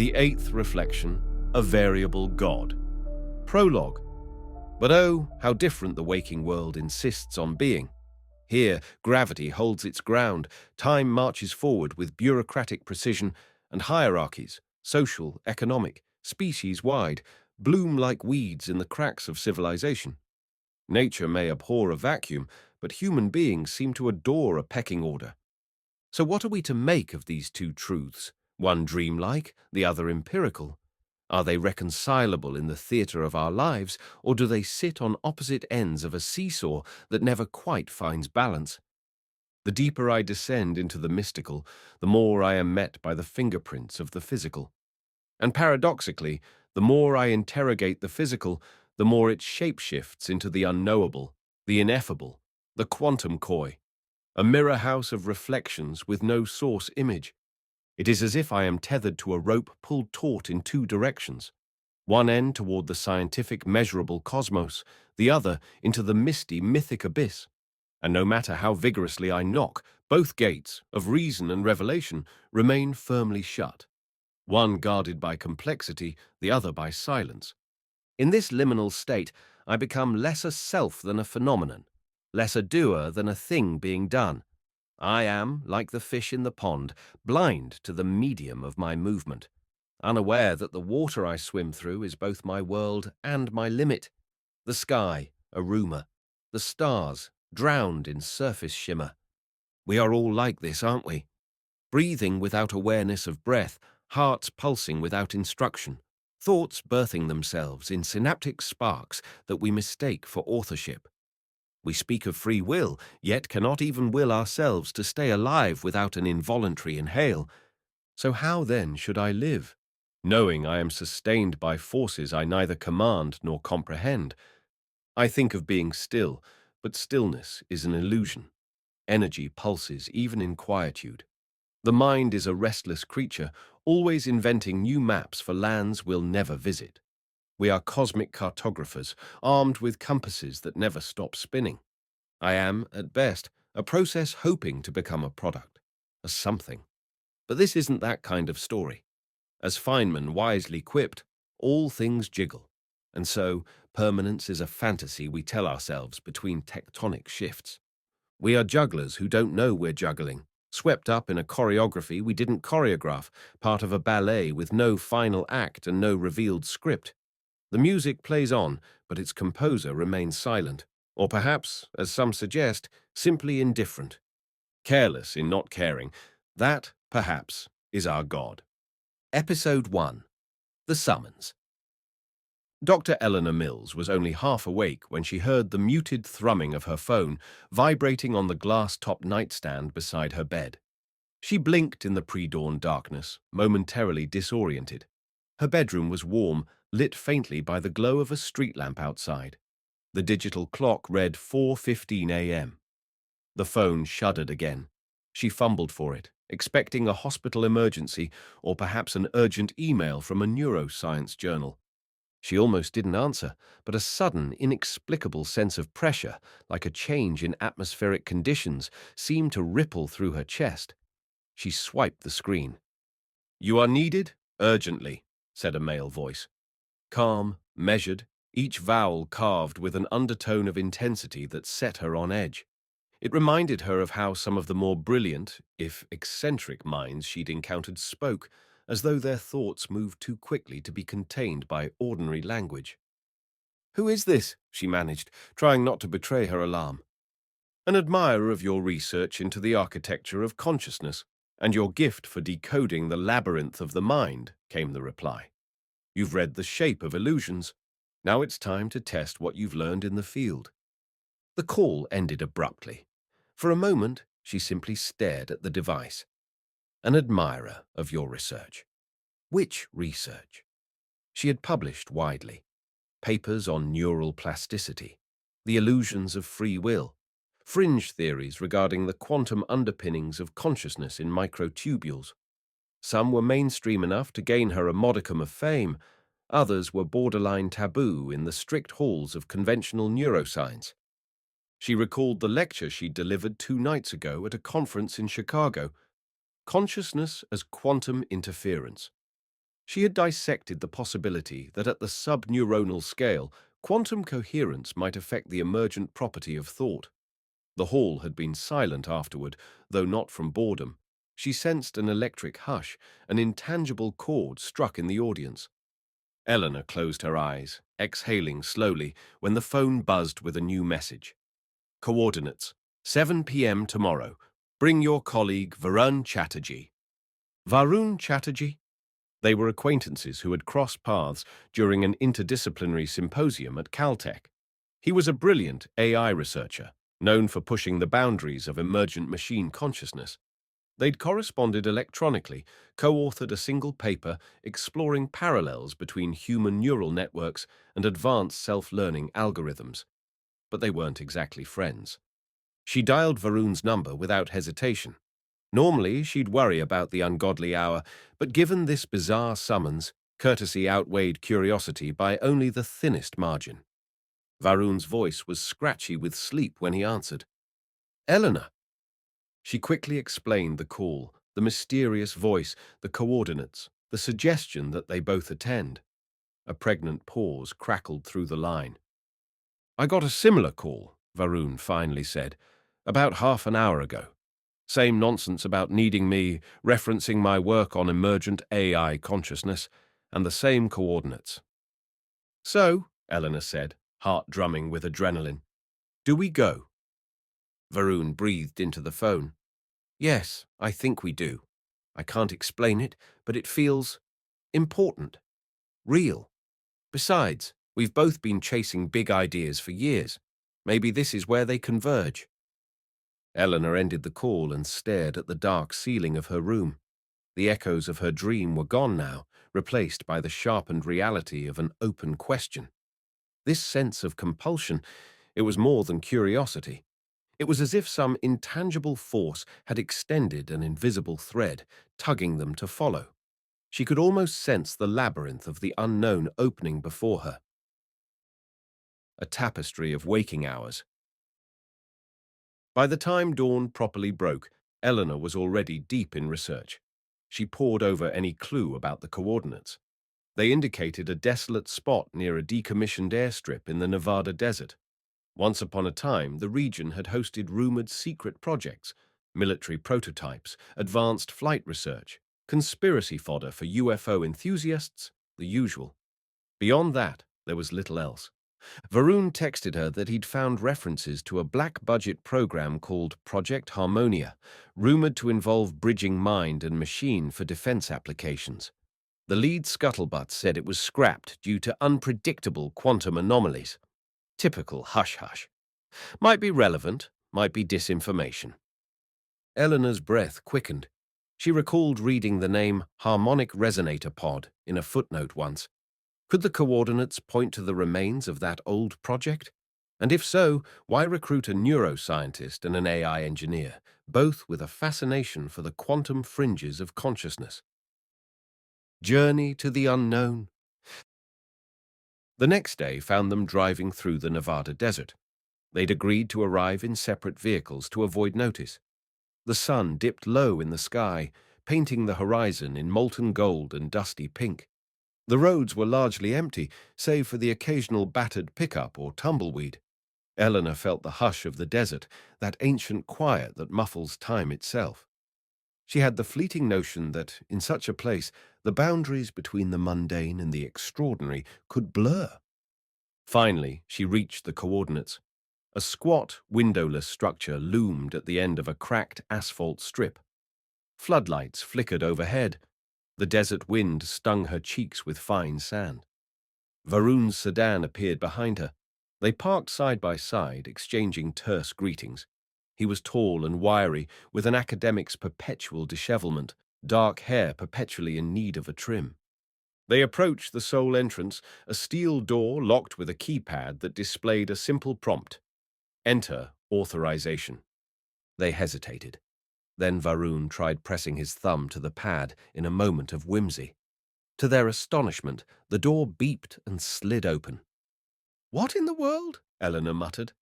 The eighth reflection, a variable God. Prologue. But oh, how different the waking world insists on being. Here, gravity holds its ground, time marches forward with bureaucratic precision, and hierarchies, social, economic, species-wide, bloom like weeds in the cracks of civilization. Nature may abhor a vacuum, but human beings seem to adore a pecking order. So what are we to make of these two truths, one dreamlike, the other empirical? Are they reconcilable in the theatre of our lives, or do they sit on opposite ends of a seesaw that never quite finds balance? The deeper I descend into the mystical, the more I am met by the fingerprints of the physical. And paradoxically, the more I interrogate the physical, the more it shapeshifts into the unknowable, the ineffable, the quantum coy, a mirror house of reflections with no source image. It is as if I am tethered to a rope pulled taut in two directions, one end toward the scientific measurable cosmos, the other into the misty mythic abyss. And no matter how vigorously I knock, both gates, of reason and revelation, remain firmly shut, one guarded by complexity, the other by silence. In this liminal state, I become less a self than a phenomenon, less a doer than a thing being done. I am, like the fish in the pond, blind to the medium of my movement, unaware that the water I swim through is both my world and my limit, the sky, a rumor, the stars, drowned in surface shimmer. We are all like this, aren't we? Breathing without awareness of breath, hearts pulsing without instruction, thoughts birthing themselves in synaptic sparks that we mistake for authorship. We speak of free will, yet cannot even will ourselves to stay alive without an involuntary inhale. So how then should I live, knowing I am sustained by forces I neither command nor comprehend? I think of being still, but stillness is an illusion. Energy pulses even in quietude. The mind is a restless creature, always inventing new maps for lands we'll never visit. We are cosmic cartographers, armed with compasses that never stop spinning. I am, at best, a process hoping to become a product, a something. But this isn't that kind of story. As Feynman wisely quipped, all things jiggle. And so, permanence is a fantasy we tell ourselves between tectonic shifts. We are jugglers who don't know we're juggling, swept up in a choreography we didn't choreograph, part of a ballet with no final act and no revealed script. The music plays on, but its composer remains silent, or perhaps, as some suggest, simply indifferent. Careless in not caring. That, perhaps, is our God. Episode 1. The Summons. Dr. Eleanor Mills was only half awake when she heard the muted thrumming of her phone vibrating on the glass-topped nightstand beside her bed. She blinked in the pre-dawn darkness, momentarily disoriented. Her bedroom was warm, lit faintly by the glow of a street lamp outside. The digital clock read 4:15 a.m. The phone shuddered again. She fumbled for it, expecting a hospital emergency or perhaps an urgent email from a neuroscience journal. She almost didn't answer, but a sudden, inexplicable sense of pressure, like a change in atmospheric conditions, seemed to ripple through her chest. She swiped the screen. "You are needed, urgently," said a male voice. Calm, measured, each vowel carved with an undertone of intensity that set her on edge. It reminded her of how some of the more brilliant, if eccentric minds she'd encountered spoke, as though their thoughts moved too quickly to be contained by ordinary language. "Who is this?" she managed, trying not to betray her alarm. "An admirer of your research into the architecture of consciousness and your gift for decoding the labyrinth of the mind," came the reply. "You've read The Shape of Illusions. Now it's time to test what you've learned in the field." The call ended abruptly. For a moment, she simply stared at the device. "An admirer of your research." Which research? She had published widely. Papers on neural plasticity, the illusions of free will, fringe theories regarding the quantum underpinnings of consciousness in microtubules. Some were mainstream enough to gain her a modicum of fame. Others were borderline taboo in the strict halls of conventional neuroscience. She recalled the lecture she'd delivered 2 nights ago at a conference in Chicago, Consciousness as Quantum Interference. She had dissected the possibility that at the subneuronal scale, quantum coherence might affect the emergent property of thought. The hall had been silent afterward, though not from boredom. She sensed an electric hush, an intangible chord struck in the audience. Eleanor closed her eyes, exhaling slowly, when the phone buzzed with a new message. Coordinates: 7 p.m. tomorrow. Bring your colleague Varun Chatterjee. Varun Chatterjee? They were acquaintances who had crossed paths during an interdisciplinary symposium at Caltech. He was a brilliant AI researcher, known for pushing the boundaries of emergent machine consciousness. They'd corresponded electronically, co-authored a single paper exploring parallels between human neural networks and advanced self-learning algorithms. But they weren't exactly friends. She dialed Varun's number without hesitation. Normally, she'd worry about the ungodly hour, but given this bizarre summons, courtesy outweighed curiosity by only the thinnest margin. Varun's voice was scratchy with sleep when he answered. Eleanor. She quickly explained the call, the mysterious voice, the coordinates, the suggestion that they both attend. A pregnant pause crackled through the line. I got a similar call, Varun finally said, about half an hour ago. Same nonsense about needing me, referencing my work on emergent AI consciousness, and the same coordinates. So, Eleanor said, heart drumming with adrenaline, do we go? Varun breathed into the phone. Yes, I think we do. I can't explain it, but it feels important, real. Besides, we've both been chasing big ideas for years. Maybe this is where they converge. Eleanor ended the call and stared at the dark ceiling of her room. The echoes of her dream were gone now, replaced by the sharpened reality of an open question. This sense of compulsion, it was more than curiosity. It was as if some intangible force had extended an invisible thread, tugging them to follow. She could almost sense the labyrinth of the unknown opening before her. A tapestry of waking hours. By the time dawn properly broke, Eleanor was already deep in research. She pored over any clue about the coordinates. They indicated a desolate spot near a decommissioned airstrip in the Nevada desert. Once upon a time, the region had hosted rumored secret projects, military prototypes, advanced flight research, conspiracy fodder for UFO enthusiasts, the usual. Beyond that, there was little else. Varun texted her that he'd found references to a black-budget program called Project Harmonia, rumored to involve bridging mind and machine for defense applications. The lead scuttlebutt said it was scrapped due to unpredictable quantum anomalies. Typical hush-hush. Might be relevant, might be disinformation. Eleanor's breath quickened. She recalled reading the name Harmonic Resonator Pod in a footnote once. Could the coordinates point to the remains of that old project? And if so, why recruit a neuroscientist and an AI engineer, both with a fascination for the quantum fringes of consciousness? Journey to the unknown. The next day found them driving through the Nevada desert. They'd agreed to arrive in separate vehicles to avoid notice. The sun dipped low in the sky, painting the horizon in molten gold and dusty pink. The roads were largely empty, save for the occasional battered pickup or tumbleweed. Eleanor felt the hush of the desert, that ancient quiet that muffles time itself. She had the fleeting notion that, in such a place, the boundaries between the mundane and the extraordinary could blur. Finally, she reached the coordinates. A squat, windowless structure loomed at the end of a cracked asphalt strip. Floodlights flickered overhead. The desert wind stung her cheeks with fine sand. Varun's sedan appeared behind her. They parked side by side, exchanging terse greetings. He was tall and wiry, with an academic's perpetual dishevelment, dark hair perpetually in need of a trim. They approached the sole entrance, a steel door locked with a keypad that displayed a simple prompt: Enter authorization. They hesitated. Then Varun tried pressing his thumb to the pad in a moment of whimsy. To their astonishment, the door beeped and slid open. What in the world? Eleanor muttered.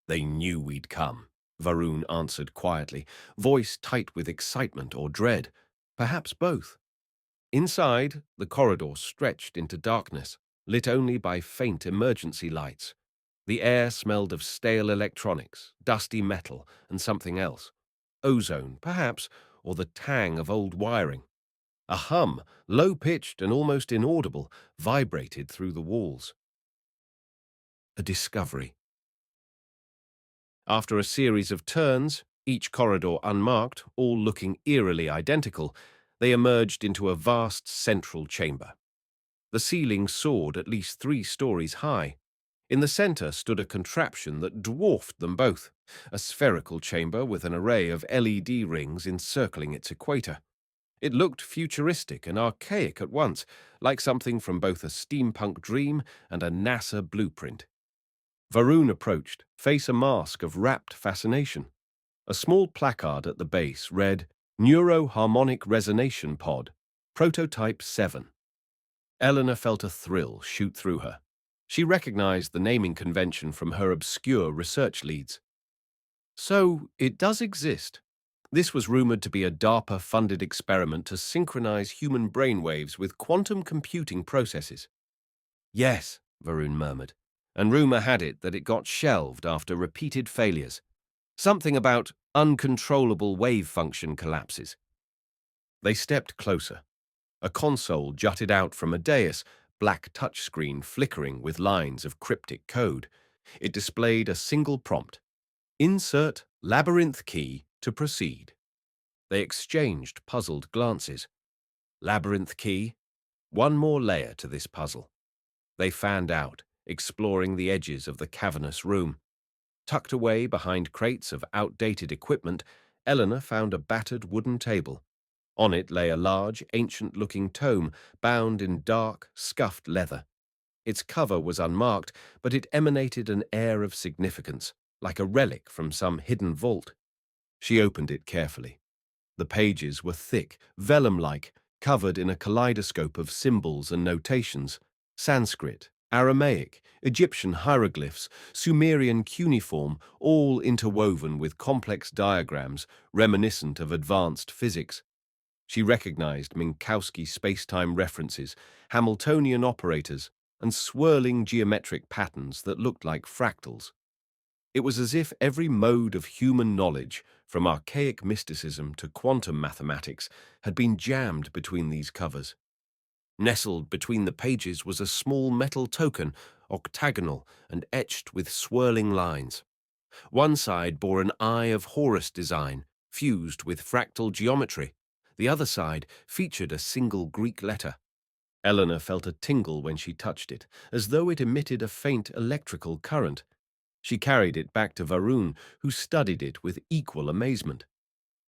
They knew we'd come, Varun answered quietly, voice tight with excitement or dread, perhaps both. Inside, the corridor stretched into darkness, lit only by faint emergency lights. The air smelled of stale electronics, dusty metal, and something else. Ozone, perhaps, or the tang of old wiring. A hum, low-pitched and almost inaudible, vibrated through the walls. A discovery. After a series of turns, each corridor unmarked, all looking eerily identical, they emerged into a vast central chamber. The ceiling soared at least 3 stories high. In the center stood a contraption that dwarfed them both, a spherical chamber with an array of LED rings encircling its equator. It looked futuristic and archaic at once, like something from both a steampunk dream and a NASA blueprint. Varun approached, face a mask of rapt fascination. A small placard at the base read, Neuroharmonic Resonation Pod, Prototype 7. Eleanor felt a thrill shoot through her. She recognized the naming convention from her obscure research leads. So, it does exist. This was rumored to be a DARPA-funded experiment to synchronize human brainwaves with quantum computing processes. Yes, Varun murmured, and rumor had it that it got shelved after repeated failures. Something about uncontrollable wave function collapses. They stepped closer. A console jutted out from a dais, black touchscreen flickering with lines of cryptic code. It displayed a single prompt. Insert labyrinth key to proceed. They exchanged puzzled glances. Labyrinth key? One more layer to this puzzle. They fanned out, exploring the edges of the cavernous room. Tucked away behind crates of outdated equipment, Eleanor found a battered wooden table. On it lay a large, ancient-looking tome bound in dark, scuffed leather. Its cover was unmarked, but it emanated an air of significance, like a relic from some hidden vault. She opened it carefully. The pages were thick, vellum-like, covered in a kaleidoscope of symbols and notations. Sanskrit, Aramaic, Egyptian hieroglyphs, Sumerian cuneiform, all interwoven with complex diagrams reminiscent of advanced physics. She recognized Minkowski space-time references, Hamiltonian operators, and swirling geometric patterns that looked like fractals. It was as if every mode of human knowledge, from archaic mysticism to quantum mathematics, had been jammed between these covers. Nestled between the pages was a small metal token, octagonal and etched with swirling lines. One side bore an Eye of Horus design, fused with fractal geometry. The other side featured a single Greek letter. Eleanor felt a tingle when she touched it, as though it emitted a faint electrical current. She carried it back to Varun, who studied it with equal amazement.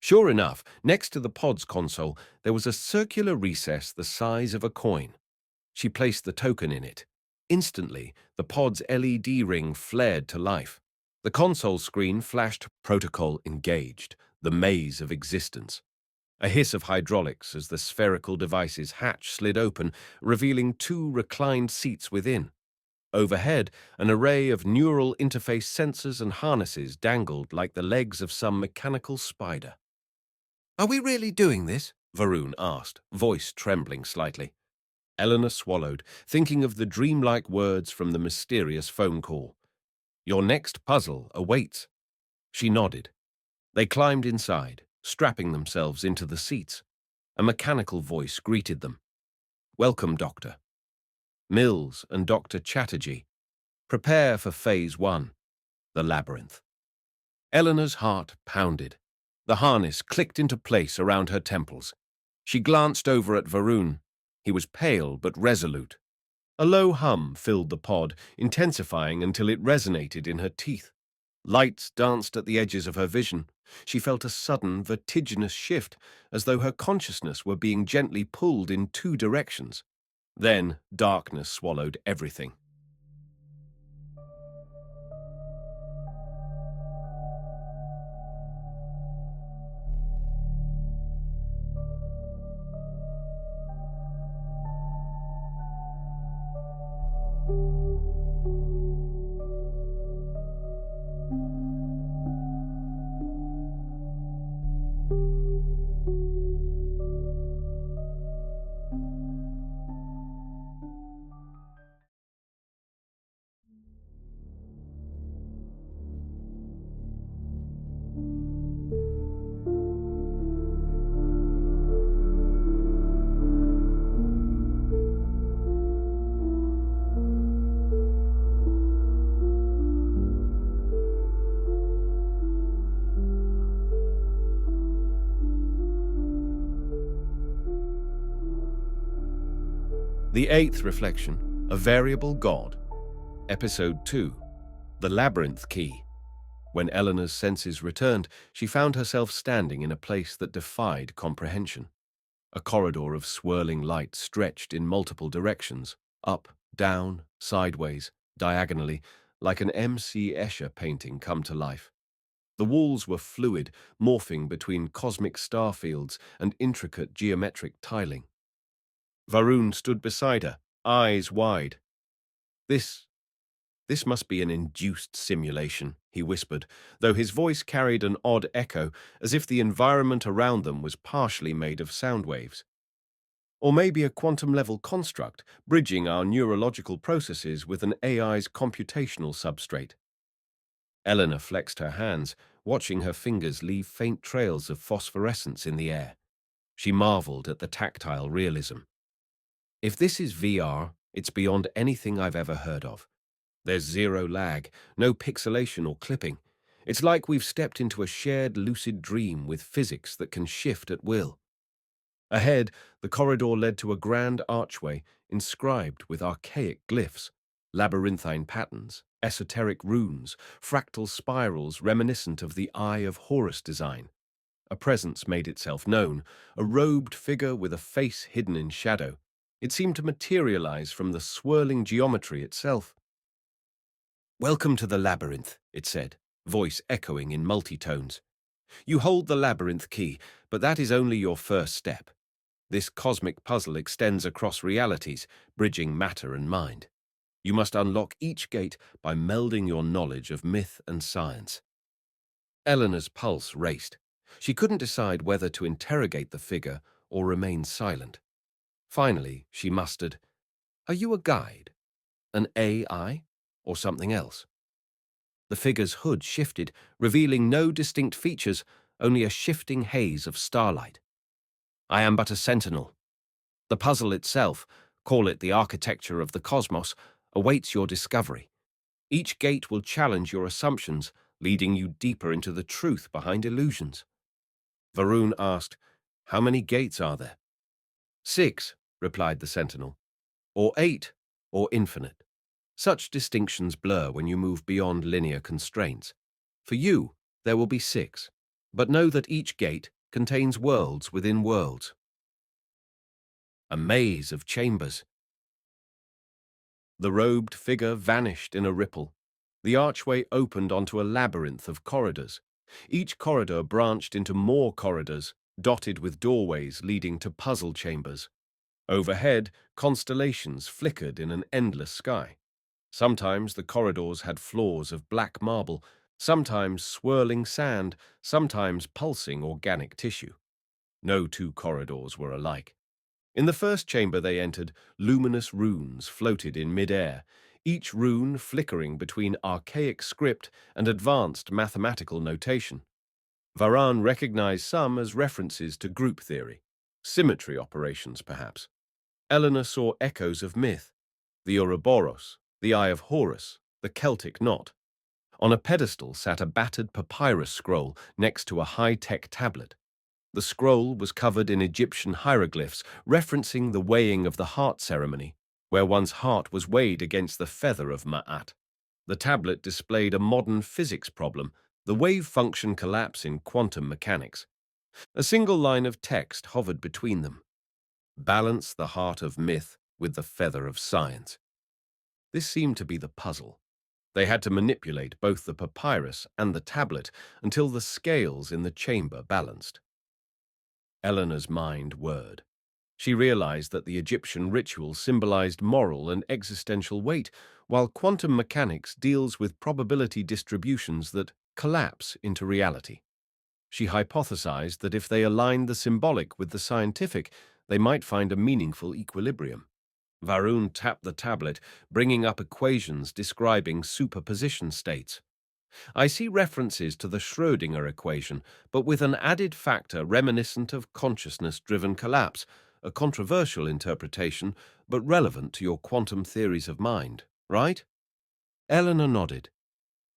Sure enough, next to the pod's console, there was a circular recess the size of a coin. She placed the token in it. Instantly, the pod's LED ring flared to life. The console screen flashed Protocol Engaged, the maze of existence. A hiss of hydraulics as the spherical device's hatch slid open, revealing 2 reclined seats within. Overhead, an array of neural interface sensors and harnesses dangled like the legs of some mechanical spider. "Are we really doing this?" Varun asked, voice trembling slightly. Eleanor swallowed, thinking of the dreamlike words from the mysterious phone call. "Your next puzzle awaits." She nodded. They climbed inside, strapping themselves into the seats. A mechanical voice greeted them. "Welcome, Doctor Mills and Dr. Chatterjee. Prepare for Phase 1, the labyrinth." Eleanor's heart pounded. The harness clicked into place around her temples. She glanced over at Varun. He was pale but resolute. A low hum filled the pod, intensifying until it resonated in her teeth. Lights danced at the edges of her vision. She felt a sudden, vertiginous shift, as though her consciousness were being gently pulled in 2 directions. Then darkness swallowed everything. The eighth reflection, a variable God. Episode 2, the labyrinth key. When Eleanor's senses returned, she found herself standing in a place that defied comprehension. A corridor of swirling light stretched in multiple directions, up, down, sideways, diagonally, like an M.C. Escher painting come to life. The walls were fluid, morphing between cosmic star fields and intricate geometric tiling. Varun stood beside her, eyes wide. This must be an induced simulation, he whispered, though his voice carried an odd echo, as if the environment around them was partially made of sound waves. Or maybe a quantum-level construct, bridging our neurological processes with an AI's computational substrate. Eleanor flexed her hands, watching her fingers leave faint trails of phosphorescence in the air. She marveled at the tactile realism. If this is VR, it's beyond anything I've ever heard of. There's zero lag, no pixelation or clipping. It's like we've stepped into a shared lucid dream with physics that can shift at will. Ahead, the corridor led to a grand archway inscribed with archaic glyphs, labyrinthine patterns, esoteric runes, fractal spirals reminiscent of the Eye of Horus design. A presence made itself known, a robed figure with a face hidden in shadow. It seemed to materialize from the swirling geometry itself. "Welcome to the labyrinth," it said, voice echoing in multi-tones. "You hold the labyrinth key, but that is only your first step. This cosmic puzzle extends across realities, bridging matter and mind. You must unlock each gate by melding your knowledge of myth and science." Eleanor's pulse raced. She couldn't decide whether to interrogate the figure or remain silent. Finally, she mustered, "Are you a guide? An AI? Or something else?" The figure's hood shifted, revealing no distinct features, only a shifting haze of starlight. "I am but a sentinel. The puzzle itself, call it the architecture of the cosmos, awaits your discovery. Each gate will challenge your assumptions, leading you deeper into the truth behind illusions." Varun asked, "How many gates are there?" "6," replied the sentinel. "Or 8, or infinite. Such distinctions blur when you move beyond linear constraints. For you, there will be 6, but know that each gate contains worlds within worlds." A maze of chambers. The robed figure vanished in a ripple. The archway opened onto a labyrinth of corridors. Each corridor branched into more corridors, dotted with doorways leading to puzzle chambers. Overhead, constellations flickered in an endless sky. Sometimes the corridors had floors of black marble, sometimes swirling sand, sometimes pulsing organic tissue. No two corridors were alike. In the first chamber they entered, luminous runes floated in mid-air, each rune flickering between archaic script and advanced mathematical notation. Varan recognized some as references to group theory, symmetry operations perhaps. Eleanor saw echoes of myth, the Ouroboros, the Eye of Horus, the Celtic knot. On a pedestal sat a battered papyrus scroll next to a high-tech tablet. The scroll was covered in Egyptian hieroglyphs referencing the weighing of the heart ceremony, where one's heart was weighed against the feather of Ma'at. The tablet displayed a modern physics problem, the wave function collapse in quantum mechanics. A single line of text hovered between them. "Balance the heart of myth with the feather of science." This seemed to be the puzzle. They had to manipulate both the papyrus and the tablet until the scales in the chamber balanced. Eleanor's mind whirred. She realized that the Egyptian ritual symbolized moral and existential weight, while quantum mechanics deals with probability distributions that collapse into reality. She hypothesized that if they aligned the symbolic with the scientific, they might find a meaningful equilibrium. Varun tapped the tablet, bringing up equations describing superposition states. "I see references to the Schrödinger equation, but with an added factor reminiscent of consciousness-driven collapse, a controversial interpretation, but relevant to your quantum theories of mind, right?" Eleanor nodded.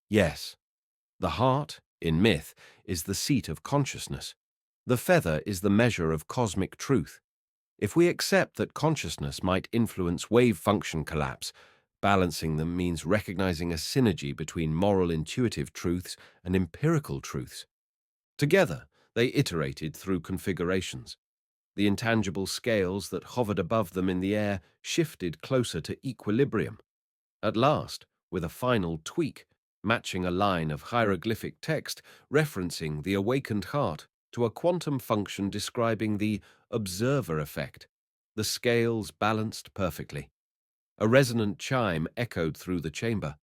"Yes. The heart, in myth, is the seat of consciousness. The feather is the measure of cosmic truth. If we accept that consciousness might influence wave function collapse, balancing them means recognizing a synergy between moral intuitive truths and empirical truths. Together, they iterated through configurations. The intangible scales that hovered above them in the air shifted closer to equilibrium. At last, with a final tweak, matching a line of hieroglyphic text referencing the awakened heart to a quantum function describing the observer effect, the scales balanced perfectly. A resonant chime echoed through the chamber.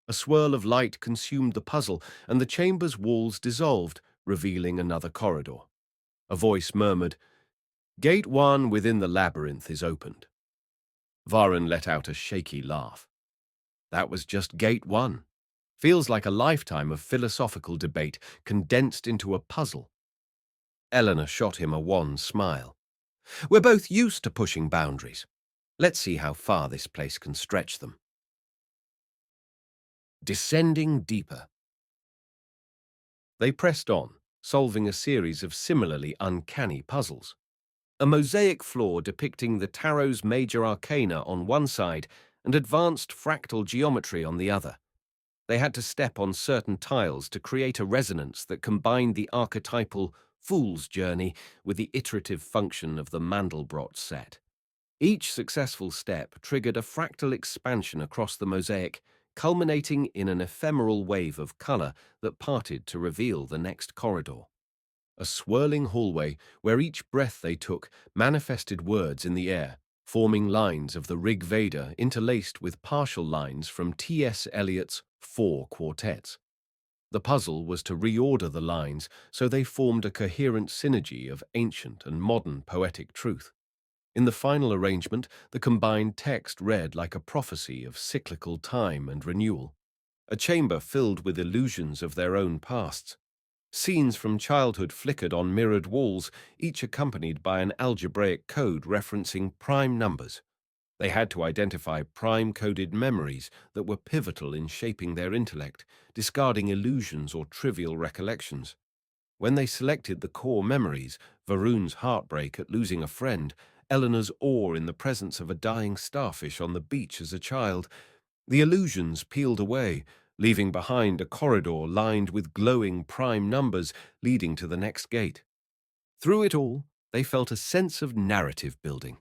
A swirl of light consumed the puzzle, and the chamber's walls dissolved, revealing another corridor. A voice murmured, "Gate 1 within the labyrinth is opened." Varen let out a shaky laugh. That was just Gate 1. Feels like a lifetime of philosophical debate condensed into a puzzle. Eleanor shot him a wan smile. We're both used to pushing boundaries. Let's see how far this place can stretch them. Descending deeper. They pressed on, solving a series of similarly uncanny puzzles. A mosaic floor depicting the tarot's major arcana on one side and advanced fractal geometry on the other. They had to step on certain tiles to create a resonance that combined the archetypal fool's journey with the iterative function of the Mandelbrot set. Each successful step triggered a fractal expansion across the mosaic, culminating in an ephemeral wave of color that parted to reveal the next corridor. A swirling hallway where each breath they took manifested words in the air, forming lines of the Rig Veda interlaced with partial lines from T.S. Eliot's 4 quartets. The puzzle was to reorder the lines so they formed a coherent synergy of ancient and modern poetic truth. In the final arrangement, the combined text read like a prophecy of cyclical time and renewal, a chamber filled with illusions of their own pasts. Scenes from childhood flickered on mirrored walls, each accompanied by an algebraic code referencing prime numbers. They had to identify prime-coded memories that were pivotal in shaping their intellect, discarding illusions or trivial recollections. When they selected the core memories, Varun's heartbreak at losing a friend, Eleanor's awe in the presence of a dying starfish on the beach as a child, the illusions peeled away, leaving behind a corridor lined with glowing prime numbers leading to the next gate. Through it all, they felt a sense of narrative building.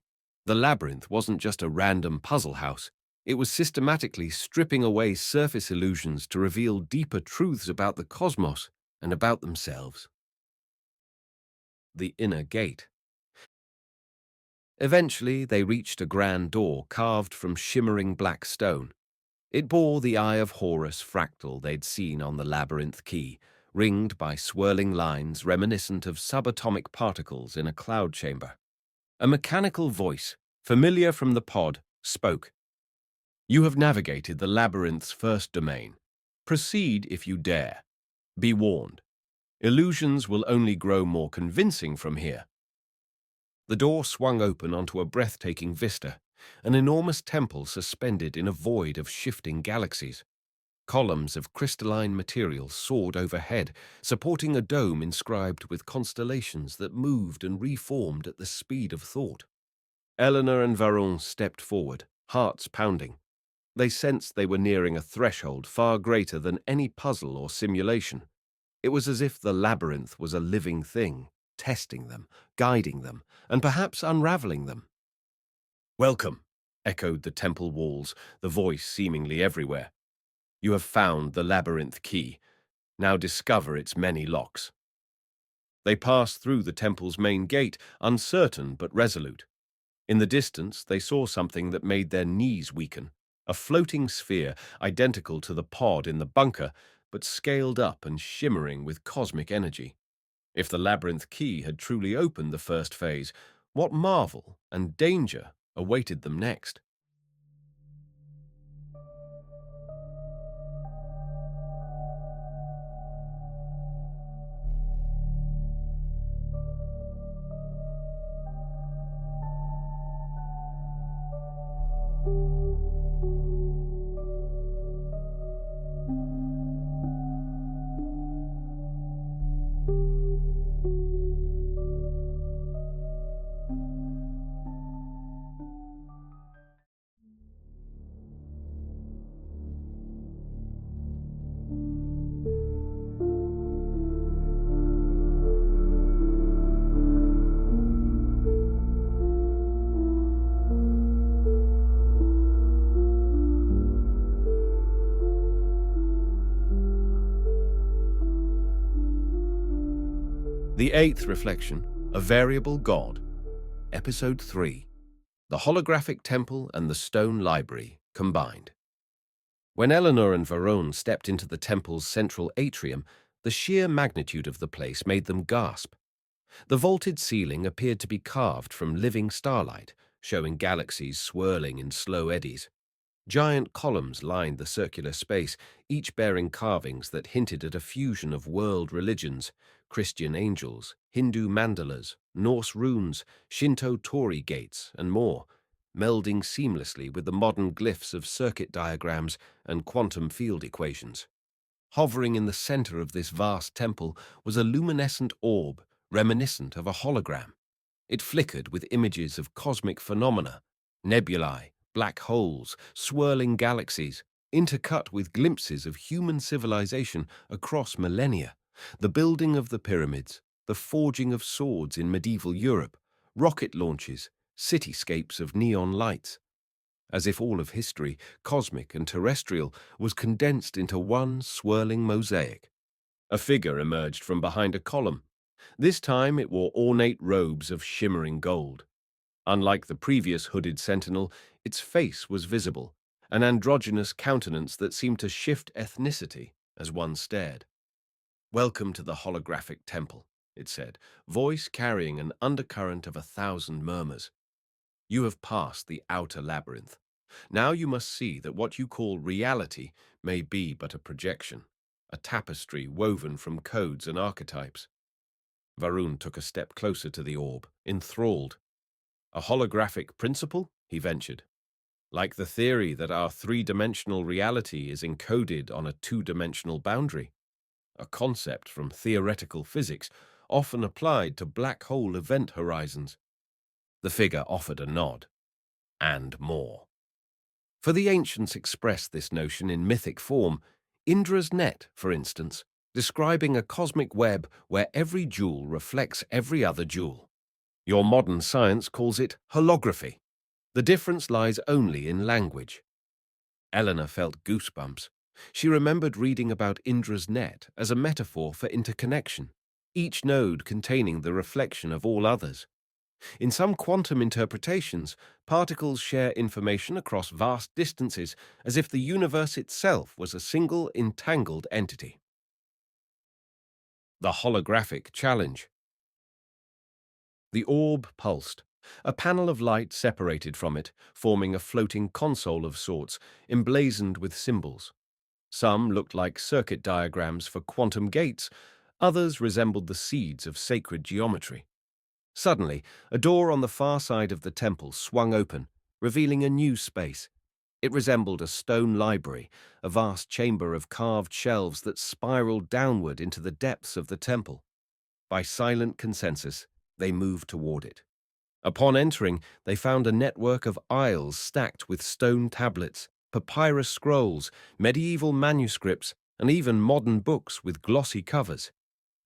The labyrinth wasn't just a random puzzle house. It was systematically stripping away surface illusions to reveal deeper truths about the cosmos and about themselves. The inner gate. Eventually, they reached a grand door carved from shimmering black stone. It bore the Eye of Horus fractal they'd seen on the labyrinth key, ringed by swirling lines reminiscent of subatomic particles in a cloud chamber. A mechanical voice, familiar from the pod, spoke. You have navigated the labyrinth's first domain. Proceed if you dare. Be warned. Illusions will only grow more convincing from here. The door swung open onto a breathtaking vista, an enormous temple suspended in a void of shifting galaxies. Columns of crystalline material soared overhead, supporting a dome inscribed with constellations that moved and reformed at the speed of thought. Eleanor and Varun stepped forward, hearts pounding. They sensed they were nearing a threshold far greater than any puzzle or simulation. It was as if the labyrinth was a living thing, testing them, guiding them, and perhaps unraveling them. Welcome, echoed the temple walls, the voice seemingly everywhere. You have found the labyrinth key. Now discover its many locks. They passed through the temple's main gate, uncertain but resolute. In the distance, they saw something that made their knees weaken, a floating sphere identical to the pod in the bunker, but scaled up and shimmering with cosmic energy. If the labyrinth key had truly opened the first phase, what marvel and danger awaited them next? The eighth reflection, A Variable God. Episode 3. The Holographic Temple and the Stone Library Combined. When Eleanor and Varone stepped into the temple's central atrium, the sheer magnitude of the place made them gasp. The vaulted ceiling appeared to be carved from living starlight, showing galaxies swirling in slow eddies. Giant columns lined the circular space, each bearing carvings that hinted at a fusion of world religions: Christian angels, Hindu mandalas, Norse runes, Shinto torii gates, and more, melding seamlessly with the modern glyphs of circuit diagrams and quantum field equations. Hovering in the center of this vast temple was a luminescent orb reminiscent of a hologram. It flickered with images of cosmic phenomena, nebulae, black holes, swirling galaxies, intercut with glimpses of human civilization across millennia: the building of the pyramids, the forging of swords in medieval Europe, rocket launches, cityscapes of neon lights. As if all of history, cosmic and terrestrial, was condensed into one swirling mosaic. A figure emerged from behind a column. This time it wore ornate robes of shimmering gold. Unlike the previous hooded sentinel, its face was visible, an androgynous countenance that seemed to shift ethnicity as one stared. "Welcome to the holographic temple," it said, voice carrying an undercurrent of 1,000 murmurs. "You have passed the outer labyrinth. Now you must see that what you call reality may be but a projection, a tapestry woven from codes and archetypes." Varun took a step closer to the orb, enthralled. "A holographic principle?" he ventured. "Like the theory that our three-dimensional reality is encoded on a two-dimensional boundary. A concept from theoretical physics, often applied to black hole event horizons." The figure offered a nod. "And more. For the ancients expressed this notion in mythic form. Indra's net, for instance, describing a cosmic web where every jewel reflects every other jewel. Your modern science calls it holography. The difference lies only in language." Eleanor felt goosebumps. She remembered reading about Indra's net as a metaphor for interconnection, each node containing the reflection of all others. In some quantum interpretations, particles share information across vast distances, as if the universe itself was a single entangled entity. The holographic challenge. The orb pulsed. A panel of light separated from it, forming a floating console of sorts, emblazoned with symbols. Some looked like circuit diagrams for quantum gates, others resembled the seeds of sacred geometry. Suddenly, a door on the far side of the temple swung open, revealing a new space. It resembled a stone library, a vast chamber of carved shelves that spiraled downward into the depths of the temple. By silent consensus, they moved toward it. Upon entering, they found a network of aisles stacked with stone tablets, papyrus scrolls, medieval manuscripts, and even modern books with glossy covers.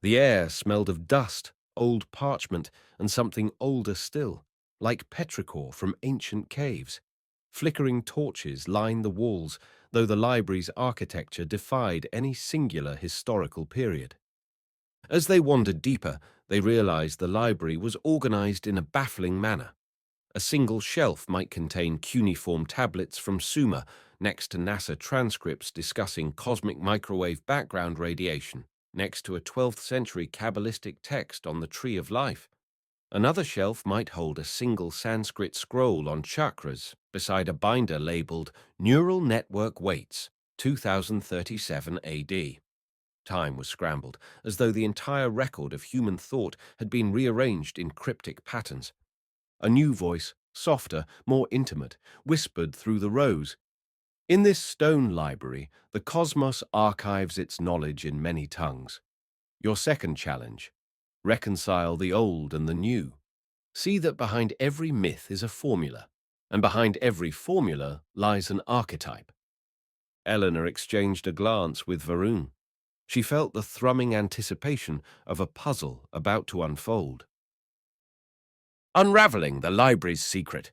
The air smelled of dust, old parchment, and something older still, like petrichor from ancient caves. Flickering torches lined the walls, though the library's architecture defied any singular historical period. As they wandered deeper, they realized the library was organized in a baffling manner. A single shelf might contain cuneiform tablets from Sumer, next to NASA transcripts discussing cosmic microwave background radiation, next to a 12th century Kabbalistic text on the Tree of Life. Another shelf might hold a single Sanskrit scroll on chakras, beside a binder labeled Neural Network Weights, 2037 AD. Time was scrambled, as though the entire record of human thought had been rearranged in cryptic patterns. A new voice, softer, more intimate, whispered through the rows. "In this stone library, the cosmos archives its knowledge in many tongues. Your second challenge: reconcile the old and the new. See that behind every myth is a formula, and behind every formula lies an archetype." Eleanor exchanged a glance with Varun. She felt the thrumming anticipation of a puzzle about to unfold. Unraveling the library's secret.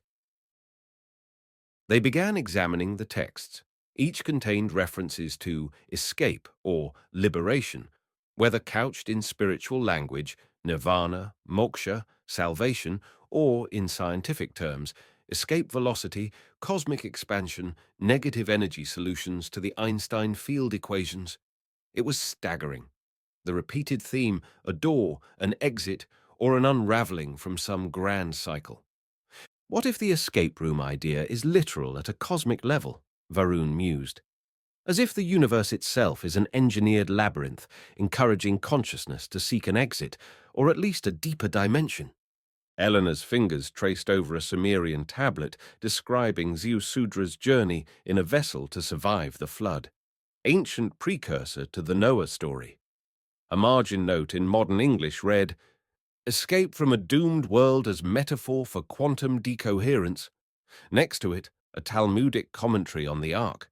They began examining the texts. Each contained references to escape or liberation, whether couched in spiritual language, nirvana, moksha, salvation, or, in scientific terms, escape velocity, cosmic expansion, negative energy solutions to the Einstein field equations. It was staggering. The repeated theme, a door, an exit, or an unraveling from some grand cycle. What if the escape room idea is literal at a cosmic level? Varun mused. As if the universe itself is an engineered labyrinth, encouraging consciousness to seek an exit, or at least a deeper dimension. Eleanor's fingers traced over a Sumerian tablet describing Ziusudra's journey in a vessel to survive the flood, ancient precursor to the Noah story. A margin note in modern English read, "Escape from a doomed world as metaphor for quantum decoherence." Next to it, a Talmudic commentary on the Ark.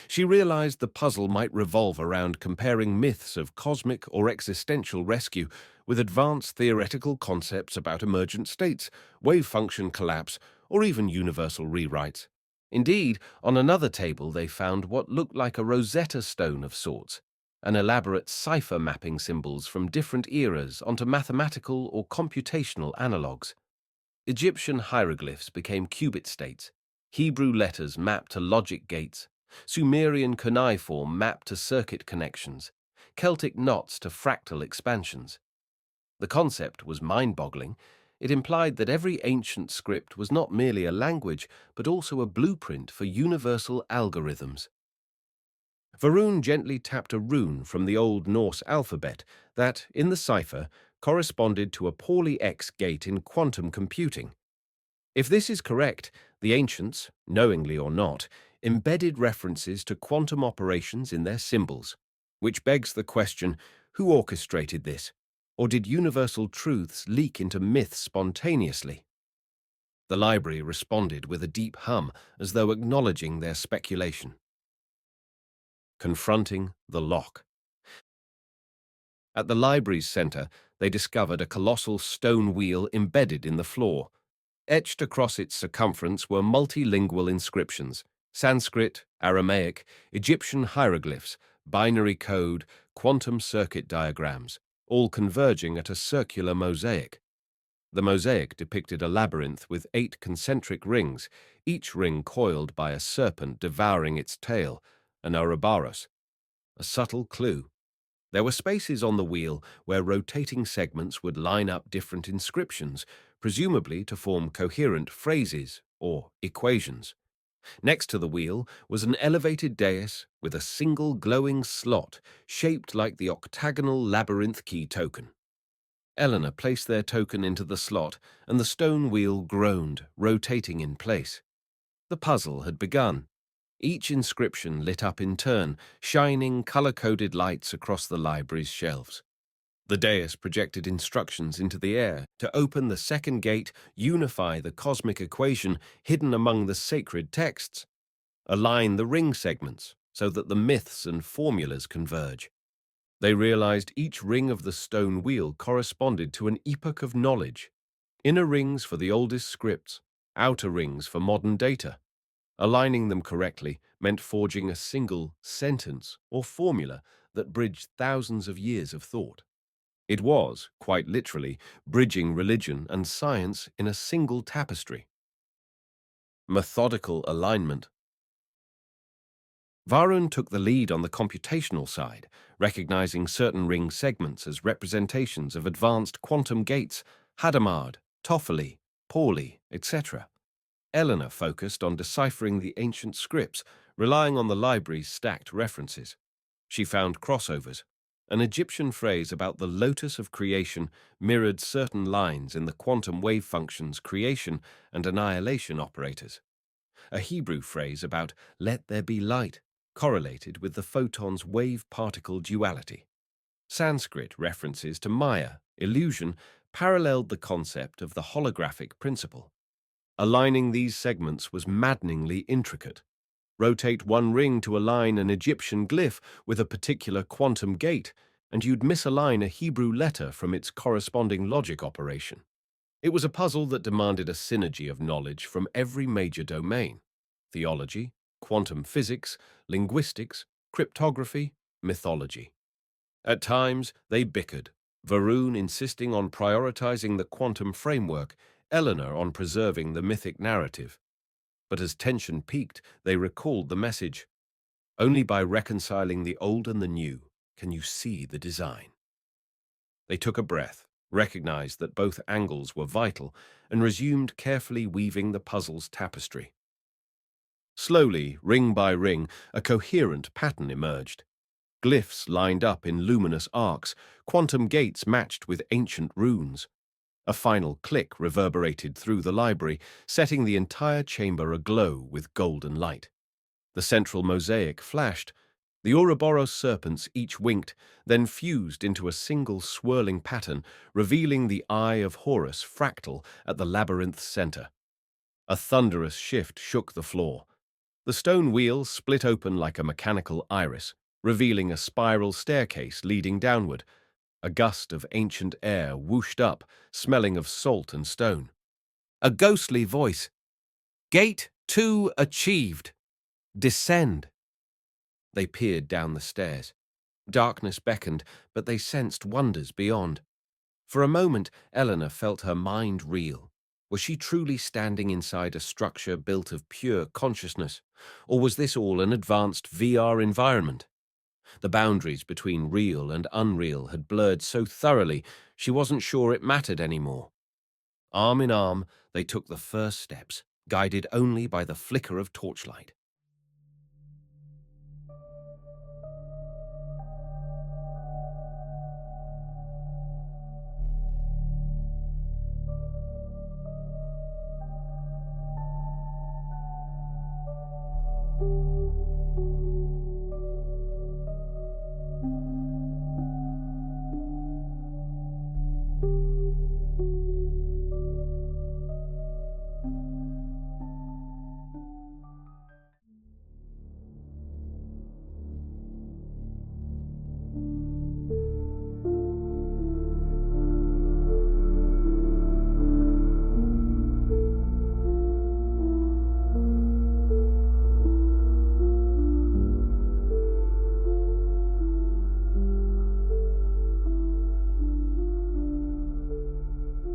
She realized the puzzle might revolve around comparing myths of cosmic or existential rescue with advanced theoretical concepts about emergent states, wave function collapse, or even universal rewrites. Indeed, on another table they found what looked like a Rosetta Stone of sorts, an elaborate cipher mapping symbols from different eras onto mathematical or computational analogues. Egyptian hieroglyphs became qubit states, Hebrew letters mapped to logic gates, Sumerian cuneiform mapped to circuit connections, Celtic knots to fractal expansions. The concept was mind-boggling. It implied that every ancient script was not merely a language, but also a blueprint for universal algorithms. Varun gently tapped a rune from the Old Norse alphabet that, in the cipher, corresponded to a Pauli X gate in quantum computing. If this is correct, the ancients, knowingly or not, embedded references to quantum operations in their symbols, which begs the question, who orchestrated this? Or did universal truths leak into myths spontaneously? The library responded with a deep hum, as though acknowledging their speculation. Confronting the lock. At the library's center, they discovered a colossal stone wheel embedded in the floor. Etched across its circumference were multilingual inscriptions: Sanskrit, Aramaic, Egyptian hieroglyphs, binary code, quantum circuit diagrams, all converging at a circular mosaic. The mosaic depicted a labyrinth with 8 concentric rings, each ring coiled by a serpent devouring its tail, an Ouroboros. A subtle clue. There were spaces on the wheel where rotating segments would line up different inscriptions, presumably to form coherent phrases or equations. Next to the wheel was an elevated dais with a single glowing slot shaped like the octagonal labyrinth key token. Eleanor placed their token into the slot, and the stone wheel groaned, rotating in place. The puzzle had begun. Each inscription lit up in turn, shining color-coded lights across the library's shelves. The dais projected instructions into the air to open the second gate, unify the cosmic equation hidden among the sacred texts, align the ring segments so that the myths and formulas converge. They realized each ring of the stone wheel corresponded to an epoch of knowledge. Inner rings for the oldest scripts, outer rings for modern data. Aligning them correctly meant forging a single sentence or formula that bridged thousands of years of thought. It was, quite literally, bridging religion and science in a single tapestry. Methodical alignment. Varun took the lead on the computational side, recognizing certain ring segments as representations of advanced quantum gates, Hadamard, Toffoli, Pauli, etc. Eleanor focused on deciphering the ancient scripts, relying on the library's stacked references. She found crossovers. An Egyptian phrase about the lotus of creation mirrored certain lines in the quantum wave function's creation and annihilation operators. A Hebrew phrase about "let there be light" correlated with the photon's wave-particle duality. Sanskrit references to Maya, illusion, paralleled the concept of the holographic principle. Aligning these segments was maddeningly intricate. Rotate one ring to align an Egyptian glyph with a particular quantum gate, and you'd misalign a Hebrew letter from its corresponding logic operation. It was a puzzle that demanded a synergy of knowledge from every major domain: theology, quantum physics, linguistics, cryptography, mythology. At times, they bickered. Varun insisting on prioritizing the quantum framework, Eleanor on preserving the mythic narrative. But as tension peaked, they recalled the message. Only by reconciling the old and the new can you see the design. They took a breath, recognized that both angles were vital, and resumed carefully weaving the puzzle's tapestry. Slowly, ring by ring, a coherent pattern emerged. Glyphs lined up in luminous arcs, quantum gates matched with ancient runes. A final click reverberated through the library, setting the entire chamber aglow with golden light. The central mosaic flashed. The Ouroboros serpents each winked, then fused into a single swirling pattern, revealing the Eye of Horus fractal at the labyrinth's center. A thunderous shift shook the floor. The stone wheel split open like a mechanical iris, revealing a spiral staircase leading downward. A gust of ancient air whooshed up, smelling of salt and stone. A ghostly voice. "Gate 2 achieved. Descend." They peered down the stairs. Darkness beckoned, but they sensed wonders beyond. For a moment, Eleanor felt her mind reel. Was she truly standing inside a structure built of pure consciousness? Or was this all an advanced VR environment? The boundaries between real and unreal had blurred so thoroughly she wasn't sure it mattered anymore. Arm in arm, they took the first steps, guided only by the flicker of torchlight.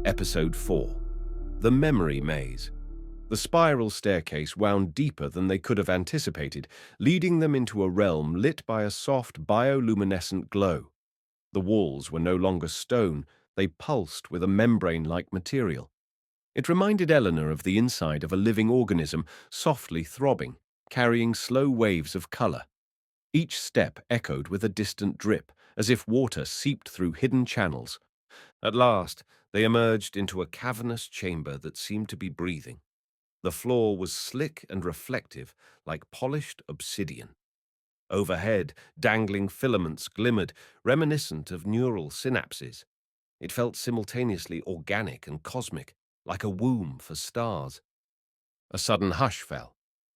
Episode 4. The Memory Maze. The spiral staircase wound deeper than they could have anticipated, leading them into a realm lit by a soft bioluminescent glow. The walls were no longer stone, they pulsed with a membrane-like material. It reminded Eleanor of the inside of a living organism, softly throbbing, carrying slow waves of color. Each step echoed with a distant drip, as if water seeped through hidden channels. At last, they emerged into a cavernous chamber that seemed to be breathing. The floor was slick and reflective, like polished obsidian. Overhead, dangling filaments glimmered, reminiscent of neural synapses. It felt simultaneously organic and cosmic, like a womb for stars. A sudden hush fell.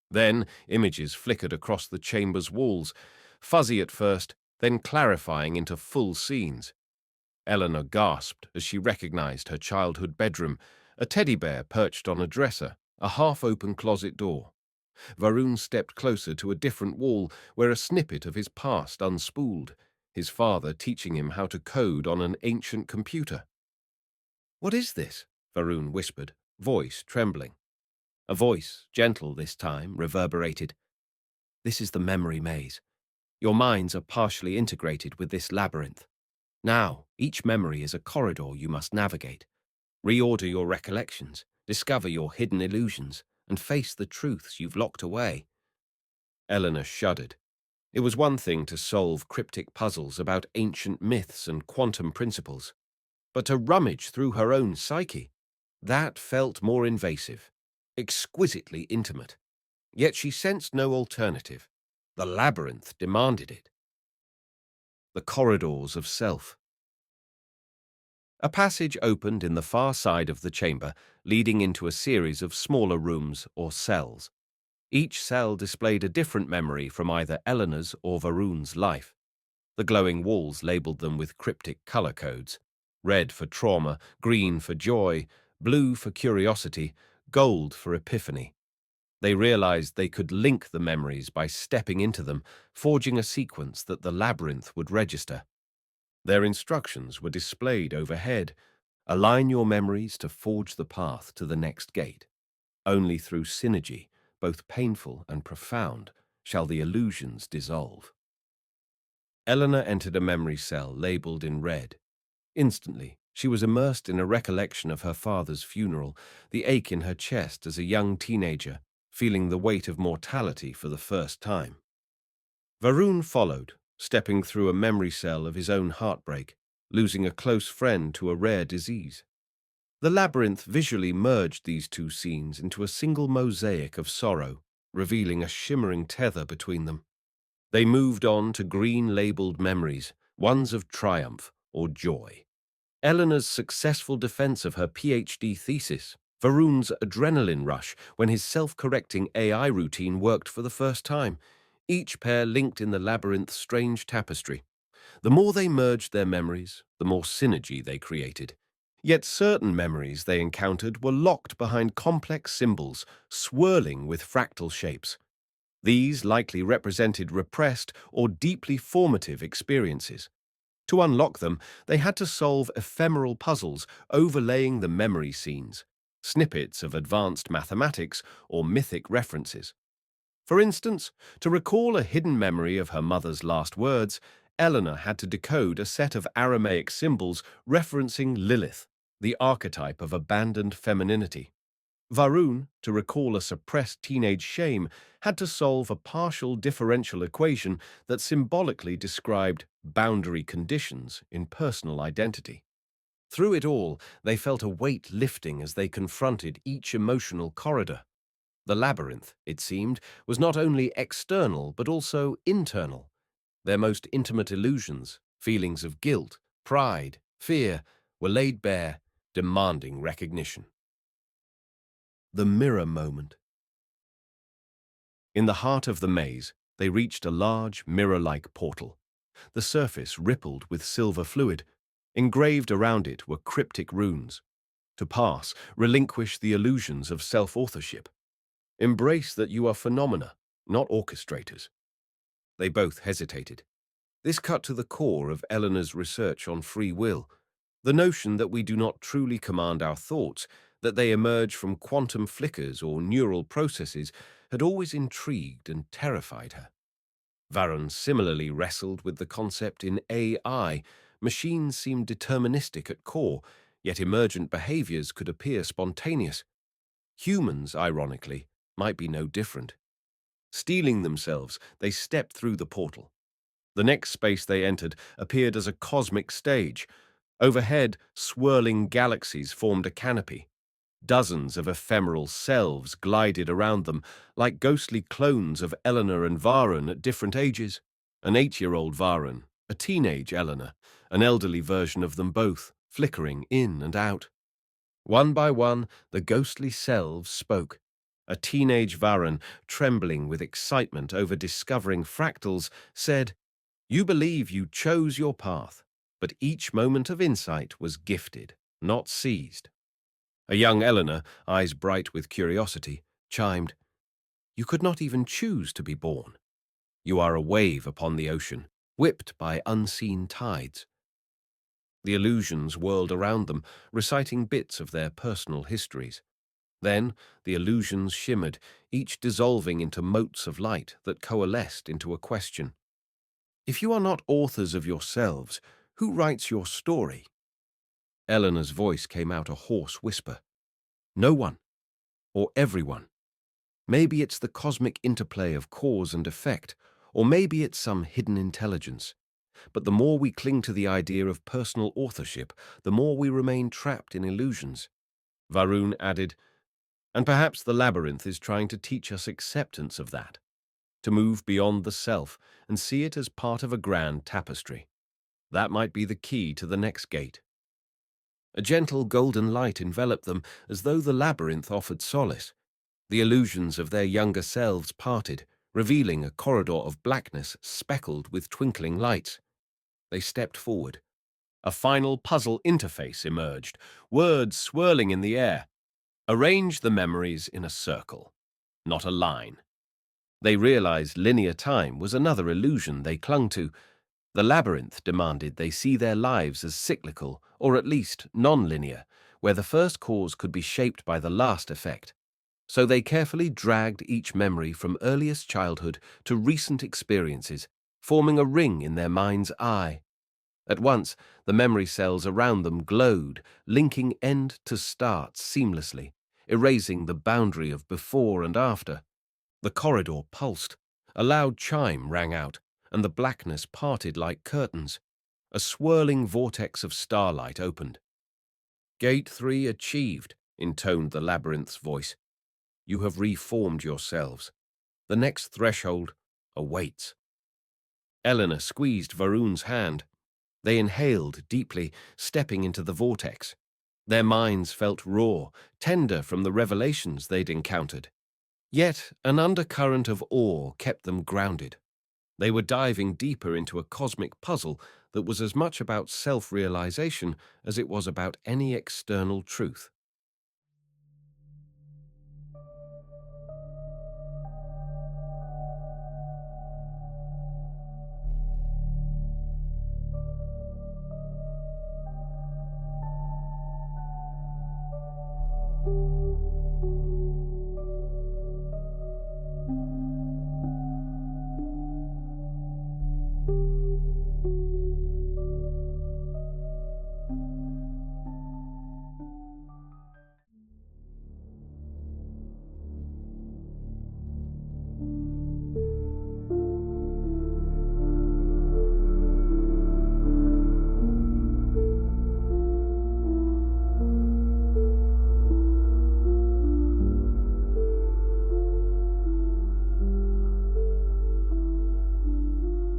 Then images flickered across the chamber's walls, fuzzy at first, then clarifying into full scenes. Eleanor gasped as she recognized her childhood bedroom, a teddy bear perched on a dresser, a half-open closet door. Varun stepped closer to a different wall where a snippet of his past unspooled, his father teaching him how to code on an ancient computer. "What is this?" Varun whispered, voice trembling. A voice, gentle this time, reverberated. "This is the memory maze. Your minds are partially integrated with this labyrinth. Now, each memory is a corridor you must navigate. Reorder your recollections, discover your hidden illusions, and face the truths you've locked away." Eleanor shuddered. It was one thing to solve cryptic puzzles about ancient myths and quantum principles, but to rummage through her own psyche, that felt more invasive, exquisitely intimate. Yet she sensed no alternative. The labyrinth demanded it. The corridors of self. A passage opened in the far side of the chamber, leading into a series of smaller rooms or cells. Each cell displayed a different memory from either Eleanor's or Varun's life. The glowing walls labeled them with cryptic color codes: red for trauma, green for joy, blue for curiosity, gold for epiphany. They realized they could link the memories by stepping into them, forging a sequence that the labyrinth would register. Their instructions were displayed overhead. Align your memories to forge the path to the next gate. Only through synergy, both painful and profound, shall the illusions dissolve. Eleanor entered a memory cell labeled in red. Instantly, she was immersed in a recollection of her father's funeral, the ache in her chest as a young teenager, feeling the weight of mortality for the first time. Varun followed, stepping through a memory cell of his own heartbreak, losing a close friend to a rare disease. The labyrinth visually merged these two scenes into a single mosaic of sorrow, revealing a shimmering tether between them. They moved on to green-labeled memories, ones of triumph or joy. Eleanor's successful defense of her PhD thesis, Varun's adrenaline rush when his self-correcting AI routine worked for the first time, each pair linked in the labyrinth's strange tapestry. The more they merged their memories, the more synergy they created. Yet certain memories they encountered were locked behind complex symbols, swirling with fractal shapes. These likely represented repressed or deeply formative experiences. To unlock them, they had to solve ephemeral puzzles overlaying the memory scenes, snippets of advanced mathematics or mythic references. For instance, to recall a hidden memory of her mother's last words, Eleanor had to decode a set of Aramaic symbols referencing Lilith, the archetype of abandoned femininity. Varun, to recall a suppressed teenage shame, had to solve a partial differential equation that symbolically described boundary conditions in personal identity. Through it all, they felt a weight lifting as they confronted each emotional corridor. The labyrinth, it seemed, was not only external but also internal. Their most intimate illusions, feelings of guilt, pride, fear, were laid bare, demanding recognition. The mirror moment. In the heart of the maze, they reached a large, mirror-like portal. The surface rippled with silver fluid. Engraved around it were cryptic runes. To pass, relinquish the illusions of self-authorship. Embrace that you are phenomena, not orchestrators. They both hesitated. This cut to the core of Eleanor's research on free will, the notion that we do not truly command our thoughts, that they emerge from quantum flickers or neural processes, had always intrigued and terrified her. Varun similarly wrestled with the concept in AI. Machines seemed deterministic at core, yet emergent behaviors could appear spontaneous. Humans, ironically, might be no different. Steeling themselves, they stepped through the portal. The next space they entered appeared as a cosmic stage. Overhead, swirling galaxies formed a canopy. Dozens of ephemeral selves glided around them, like ghostly clones of Eleanor and Varun at different ages. An 8-year-old Varun, a teenage Eleanor, an elderly version of them both, flickering in and out. One by one, the ghostly selves spoke. A teenage Varun, trembling with excitement over discovering fractals, said, "You believe you chose your path, but each moment of insight was gifted, not seized." A young Eleanor, eyes bright with curiosity, chimed, "You could not even choose to be born. You are a wave upon the ocean, whipped by unseen tides." The illusions whirled around them, reciting bits of their personal histories. Then the illusions shimmered, each dissolving into motes of light that coalesced into a question. If you are not authors of yourselves, who writes your story? Eleanor's voice came out a hoarse whisper. No one, or everyone. Maybe it's the cosmic interplay of cause and effect, or maybe it's some hidden intelligence. But the more we cling to the idea of personal authorship, the more we remain trapped in illusions. Varun added, and perhaps the labyrinth is trying to teach us acceptance of that, to move beyond the self and see it as part of a grand tapestry. That might be the key to the next gate. A gentle golden light enveloped them as though the labyrinth offered solace. The illusions of their younger selves parted, revealing a corridor of blackness speckled with twinkling lights. They stepped forward. A final puzzle interface emerged, words swirling in the air. Arrange the memories in a circle, not a line. They realized linear time was another illusion they clung to. The labyrinth demanded they see their lives as cyclical, or at least non-linear, where the first cause could be shaped by the last effect. So they carefully dragged each memory from earliest childhood to recent experiences, forming a ring in their mind's eye. At once, the memory cells around them glowed, linking end to start seamlessly, erasing the boundary of before and after. The corridor pulsed. A loud chime rang out, and the blackness parted like curtains. A swirling vortex of starlight opened. "Gate 3 achieved," intoned the labyrinth's voice. "You have reformed yourselves. The next threshold awaits." Eleanor squeezed Varun's hand. They inhaled deeply, stepping into the vortex. Their minds felt raw, tender from the revelations they'd encountered. Yet an undercurrent of awe kept them grounded. They were diving deeper into a cosmic puzzle that was as much about self-realization as it was about any external truth.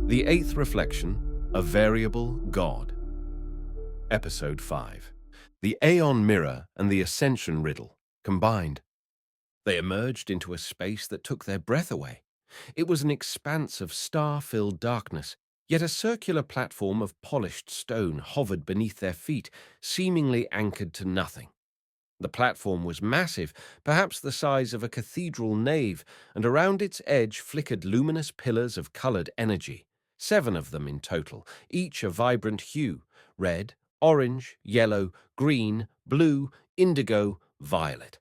The eighth reflection, a variable God. Episode 5. The Aeon Mirror and the Ascension Riddle combined. They emerged into a space that took their breath away. It was an expanse of star-filled darkness, yet a circular platform of polished stone hovered beneath their feet, seemingly anchored to nothing. The platform was massive, perhaps the size of a cathedral nave, and around its edge flickered luminous pillars of colored energy, 7 of them in total, each a vibrant hue: red, orange, yellow, green, blue, indigo, violet.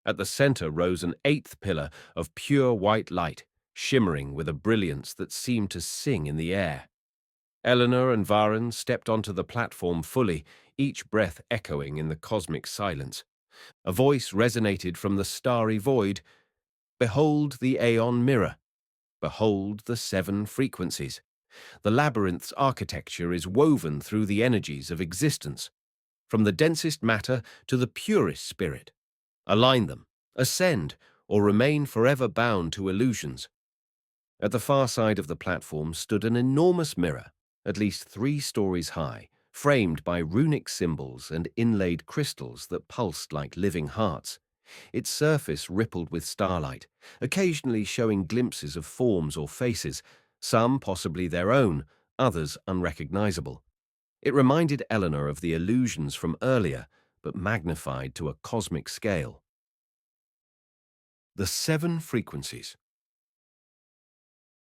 At the center rose an 8th pillar of pure white light, shimmering with a brilliance that seemed to sing in the air. Eleanor and Varun stepped onto the platform fully, each breath echoing in the cosmic silence. A voice resonated from the starry void: "Behold the Aeon Mirror. Behold the 7 frequencies. The labyrinth's architecture is woven through the energies of existence, from the densest matter to the purest spirit. Align them, ascend, or remain forever bound to illusions." At the far side of the platform stood an enormous mirror, at least 3 stories high, framed by runic symbols and inlaid crystals that pulsed like living hearts. Its surface rippled with starlight, occasionally showing glimpses of forms or faces, some possibly their own, others unrecognizable. It reminded Eleanor of the illusions from earlier, but magnified to a cosmic scale. The 7 frequencies.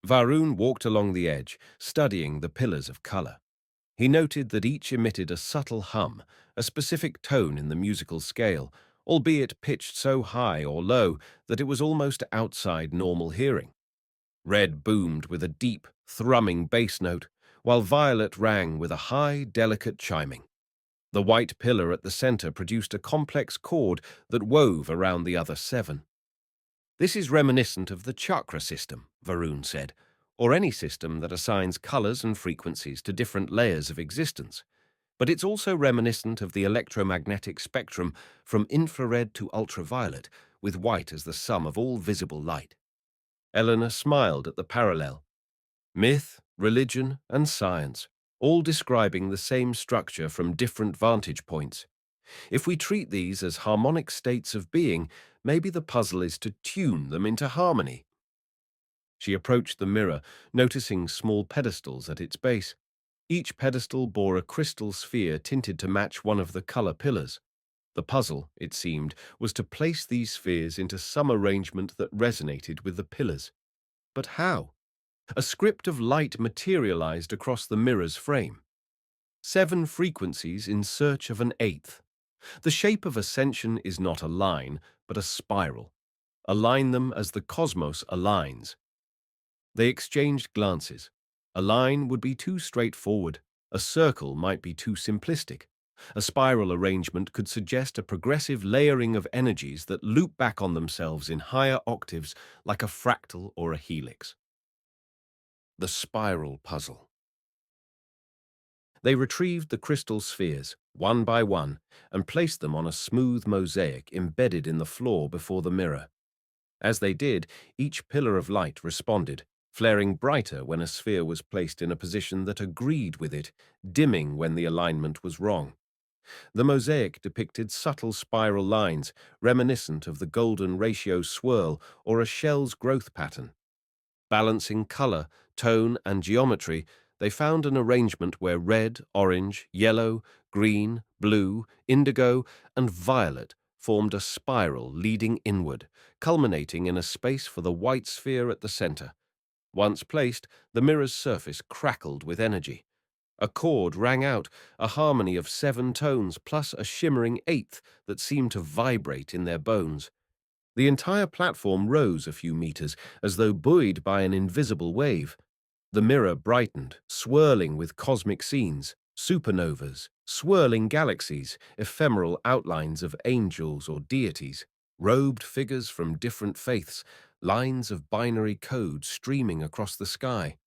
Varun walked along the edge, studying the pillars of color. He noted that each emitted a subtle hum, a specific tone in the musical scale, albeit pitched so high or low that it was almost outside normal hearing. Red boomed with a deep, thrumming bass note, while violet rang with a high, delicate chiming. The white pillar at the center produced a complex chord that wove around the other 7. "This is reminiscent of the chakra system," Varun said, "or any system that assigns colors and frequencies to different layers of existence. But it's also reminiscent of the electromagnetic spectrum from infrared to ultraviolet, with white as the sum of all visible light." Eleanor smiled at the parallel. Myth, religion, and science, all describing the same structure from different vantage points. If we treat these as harmonic states of being, maybe the puzzle is to tune them into harmony. She approached the mirror, noticing small pedestals at its base. Each pedestal bore a crystal sphere tinted to match one of the color pillars. The puzzle, it seemed, was to place these spheres into some arrangement that resonated with the pillars. But how? A script of light materialized across the mirror's frame. 7 frequencies in search of an eighth. The shape of ascension is not a line, but a spiral. Align them as the cosmos aligns. They exchanged glances. A line would be too straightforward. A circle might be too simplistic. A spiral arrangement could suggest a progressive layering of energies that loop back on themselves in higher octaves like a fractal or a helix. The spiral puzzle. They retrieved the crystal spheres, one by one, and placed them on a smooth mosaic embedded in the floor before the mirror. As they did, each pillar of light responded, flaring brighter when a sphere was placed in a position that agreed with it, dimming when the alignment was wrong. The mosaic depicted subtle spiral lines, reminiscent of the golden ratio swirl or a shell's growth pattern. Balancing color, tone, and geometry, they found an arrangement where red, orange, yellow, green, blue, indigo, and violet formed a spiral leading inward, culminating in a space for the white sphere at the center. Once placed, the mirror's surface crackled with energy. A chord rang out, a harmony of 7 tones plus a shimmering eighth that seemed to vibrate in their bones. The entire platform rose a few meters, as though buoyed by an invisible wave. The mirror brightened, swirling with cosmic scenes, supernovas, swirling galaxies, ephemeral outlines of angels or deities, robed figures from different faiths, lines of binary code streaming across the sky.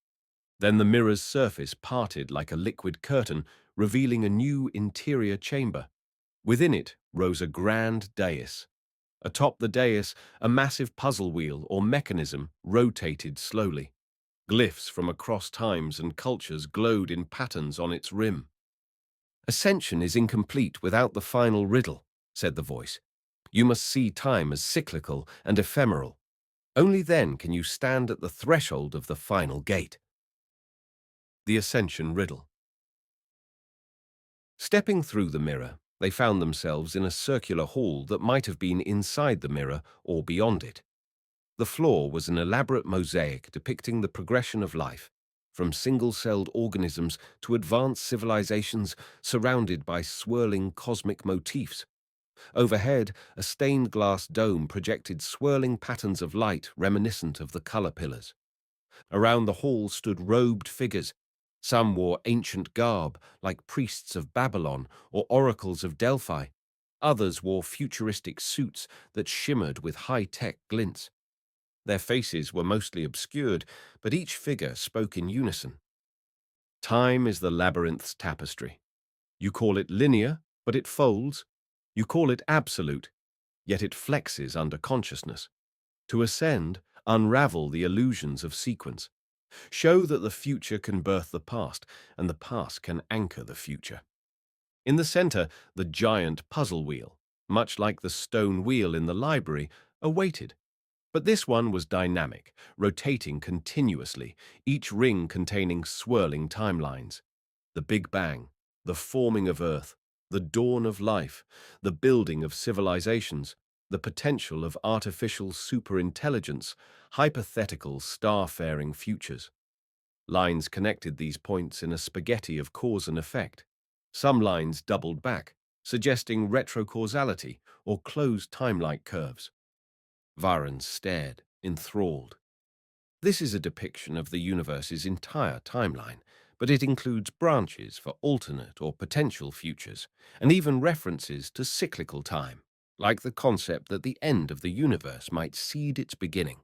Then the mirror's surface parted like a liquid curtain, revealing a new interior chamber. Within it rose a grand dais. Atop the dais, a massive puzzle wheel or mechanism rotated slowly. Glyphs from across times and cultures glowed in patterns on its rim. "Ascension is incomplete without the final riddle," said the voice. "You must see time as cyclical and ephemeral. Only then can you stand at the threshold of the final gate." The Ascension Riddle. Stepping through the mirror, they found themselves in a circular hall that might have been inside the mirror or beyond it. The floor was an elaborate mosaic depicting the progression of life, from single-celled organisms to advanced civilizations surrounded by swirling cosmic motifs. Overhead, a stained glass dome projected swirling patterns of light reminiscent of the color pillars. Around the hall stood robed figures. Some wore ancient garb, like priests of Babylon or oracles of Delphi. Others wore futuristic suits that shimmered with high-tech glints. Their faces were mostly obscured, but each figure spoke in unison. Time is the labyrinth's tapestry. You call it linear, but it folds. You call it absolute, yet it flexes under consciousness. To ascend, unravel the illusions of sequence. Show that the future can birth the past, and the past can anchor the future. In the center, the giant puzzle wheel, much like the stone wheel in the library, awaited. But this one was dynamic, rotating continuously, each ring containing swirling timelines. The Big Bang, the forming of Earth, the dawn of life, the building of civilizations, the potential of artificial superintelligence, hypothetical star-faring futures. Lines connected these points in a spaghetti of cause and effect. Some lines doubled back, suggesting retrocausality or closed time-like curves. Varens stared, enthralled. This is a depiction of the universe's entire timeline, but it includes branches for alternate or potential futures, and even references to cyclical time, like the concept that the end of the universe might seed its beginning.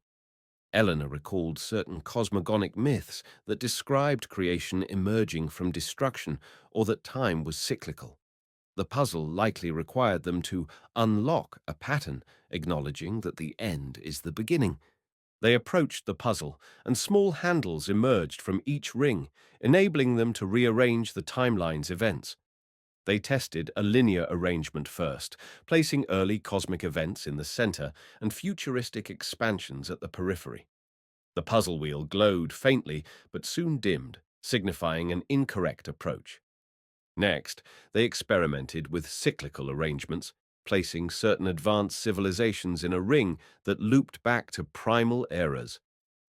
Eleanor recalled certain cosmogonic myths that described creation emerging from destruction or that time was cyclical. The puzzle likely required them to unlock a pattern, acknowledging that the end is the beginning. They approached the puzzle, and small handles emerged from each ring, enabling them to rearrange the timeline's events. They tested a linear arrangement first, placing early cosmic events in the center and futuristic expansions at the periphery. The puzzle wheel glowed faintly, but soon dimmed, signifying an incorrect approach. Next, they experimented with cyclical arrangements, placing certain advanced civilizations in a ring that looped back to primal eras.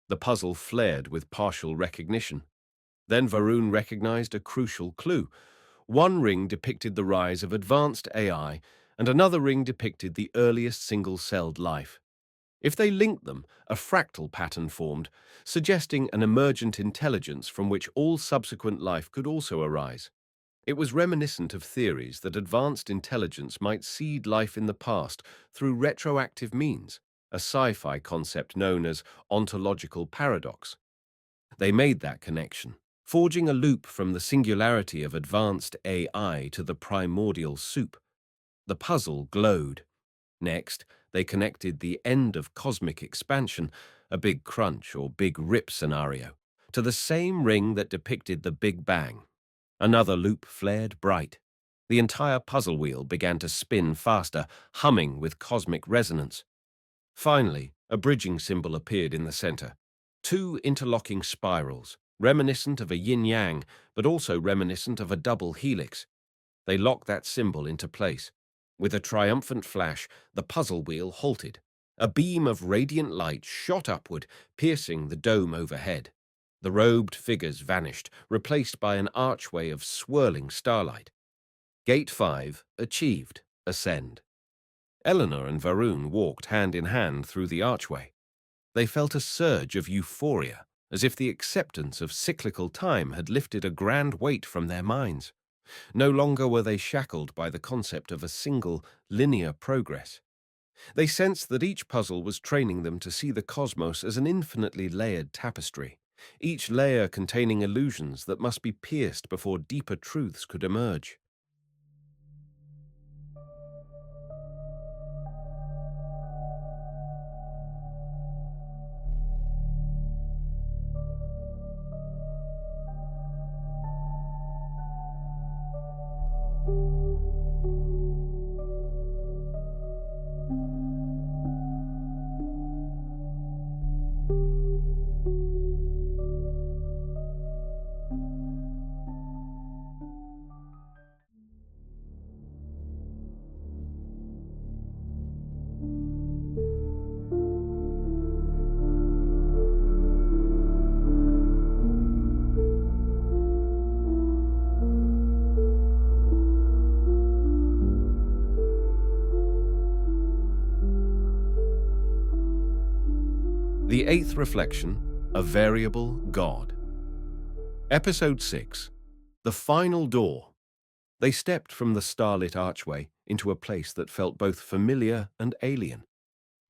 The puzzle flared with partial recognition. Then Varun recognized a crucial clue. One ring depicted the rise of advanced AI, and another ring depicted the earliest single-celled life. If they linked them, a fractal pattern formed, suggesting an emergent intelligence from which all subsequent life could also arise. It was reminiscent of theories that advanced intelligence might seed life in the past through retroactive means, a sci-fi concept known as ontological paradox. They made that connection, forging a loop from the singularity of advanced AI to the primordial soup. The puzzle glowed. Next, they connected the end of cosmic expansion, a big crunch or big rip scenario, to the same ring that depicted the Big Bang. Another loop flared bright. The entire puzzle wheel began to spin faster, humming with cosmic resonance. Finally, a bridging symbol appeared in the center. Two interlocking spirals, reminiscent of a yin-yang, but also reminiscent of a double helix. They locked that symbol into place. With a triumphant flash, the puzzle wheel halted. A beam of radiant light shot upward, piercing the dome overhead. The robed figures vanished, replaced by an archway of swirling starlight. Gate 5 achieved. Ascend. Eleanor and Varun walked hand in hand through the archway. They felt a surge of euphoria, as if the acceptance of cyclical time had lifted a grand weight from their minds. No longer were they shackled by the concept of a single, linear progress. They sensed that each puzzle was training them to see the cosmos as an infinitely layered tapestry, each layer containing illusions that must be pierced before deeper truths could emerge. The eighth reflection, a variable God. Episode 6, The Final Door. They stepped from the starlit archway into a place that felt both familiar and alien.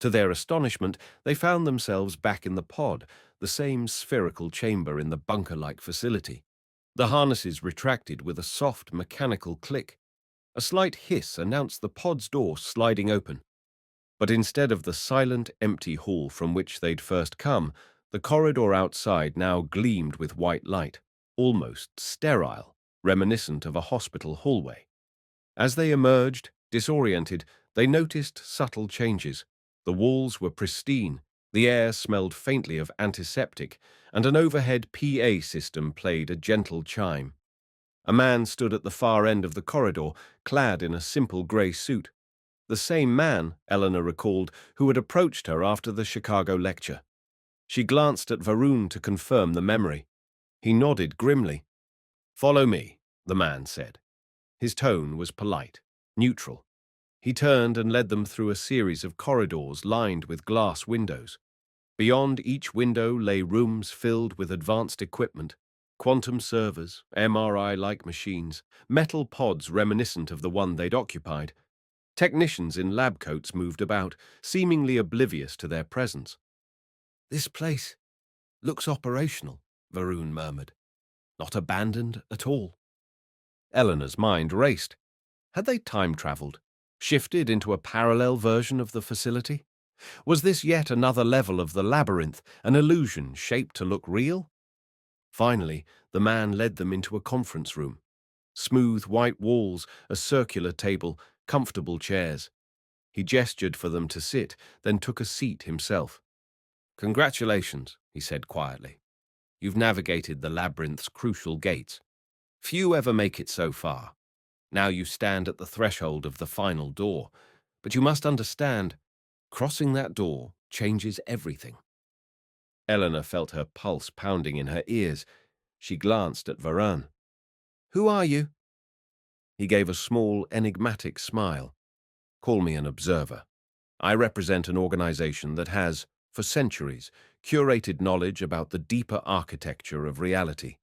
To their astonishment, they found themselves back in the pod, the same spherical chamber in the bunker-like facility. The harnesses retracted with a soft mechanical click. A slight hiss announced the pod's door sliding open. But instead of the silent, empty hall from which they'd first come, the corridor outside now gleamed with white light, almost sterile, reminiscent of a hospital hallway. As they emerged, disoriented, they noticed subtle changes. The walls were pristine, the air smelled faintly of antiseptic, and an overhead PA system played a gentle chime. A man stood at the far end of the corridor, clad in a simple grey suit. The same man, Eleanor recalled, who had approached her after the Chicago lecture. She glanced at Varun to confirm the memory. He nodded grimly. "Follow me," the man said. His tone was polite, neutral. He turned and led them through a series of corridors lined with glass windows. Beyond each window lay rooms filled with advanced equipment, quantum servers, MRI-like machines, metal pods reminiscent of the one they'd occupied. Technicians in lab coats moved about, seemingly oblivious to their presence. "This place looks operational," Varun murmured. "Not abandoned at all." Eleanor's mind raced. Had they time-traveled, shifted into a parallel version of the facility? Was this yet another level of the labyrinth, an illusion shaped to look real? Finally, the man led them into a conference room. Smooth white walls, a circular table, comfortable chairs. He gestured for them to sit, then took a seat himself. "Congratulations," he said quietly. "You've navigated the labyrinth's crucial gates. Few ever make it so far. Now you stand at the threshold of the final door. But you must understand, crossing that door changes everything." Eleanor felt her pulse pounding in her ears. She glanced at Varun. "Who are you?" He gave a small, enigmatic smile. "Call me an observer. I represent an organization that has, for centuries, curated knowledge about the deeper architecture of reality.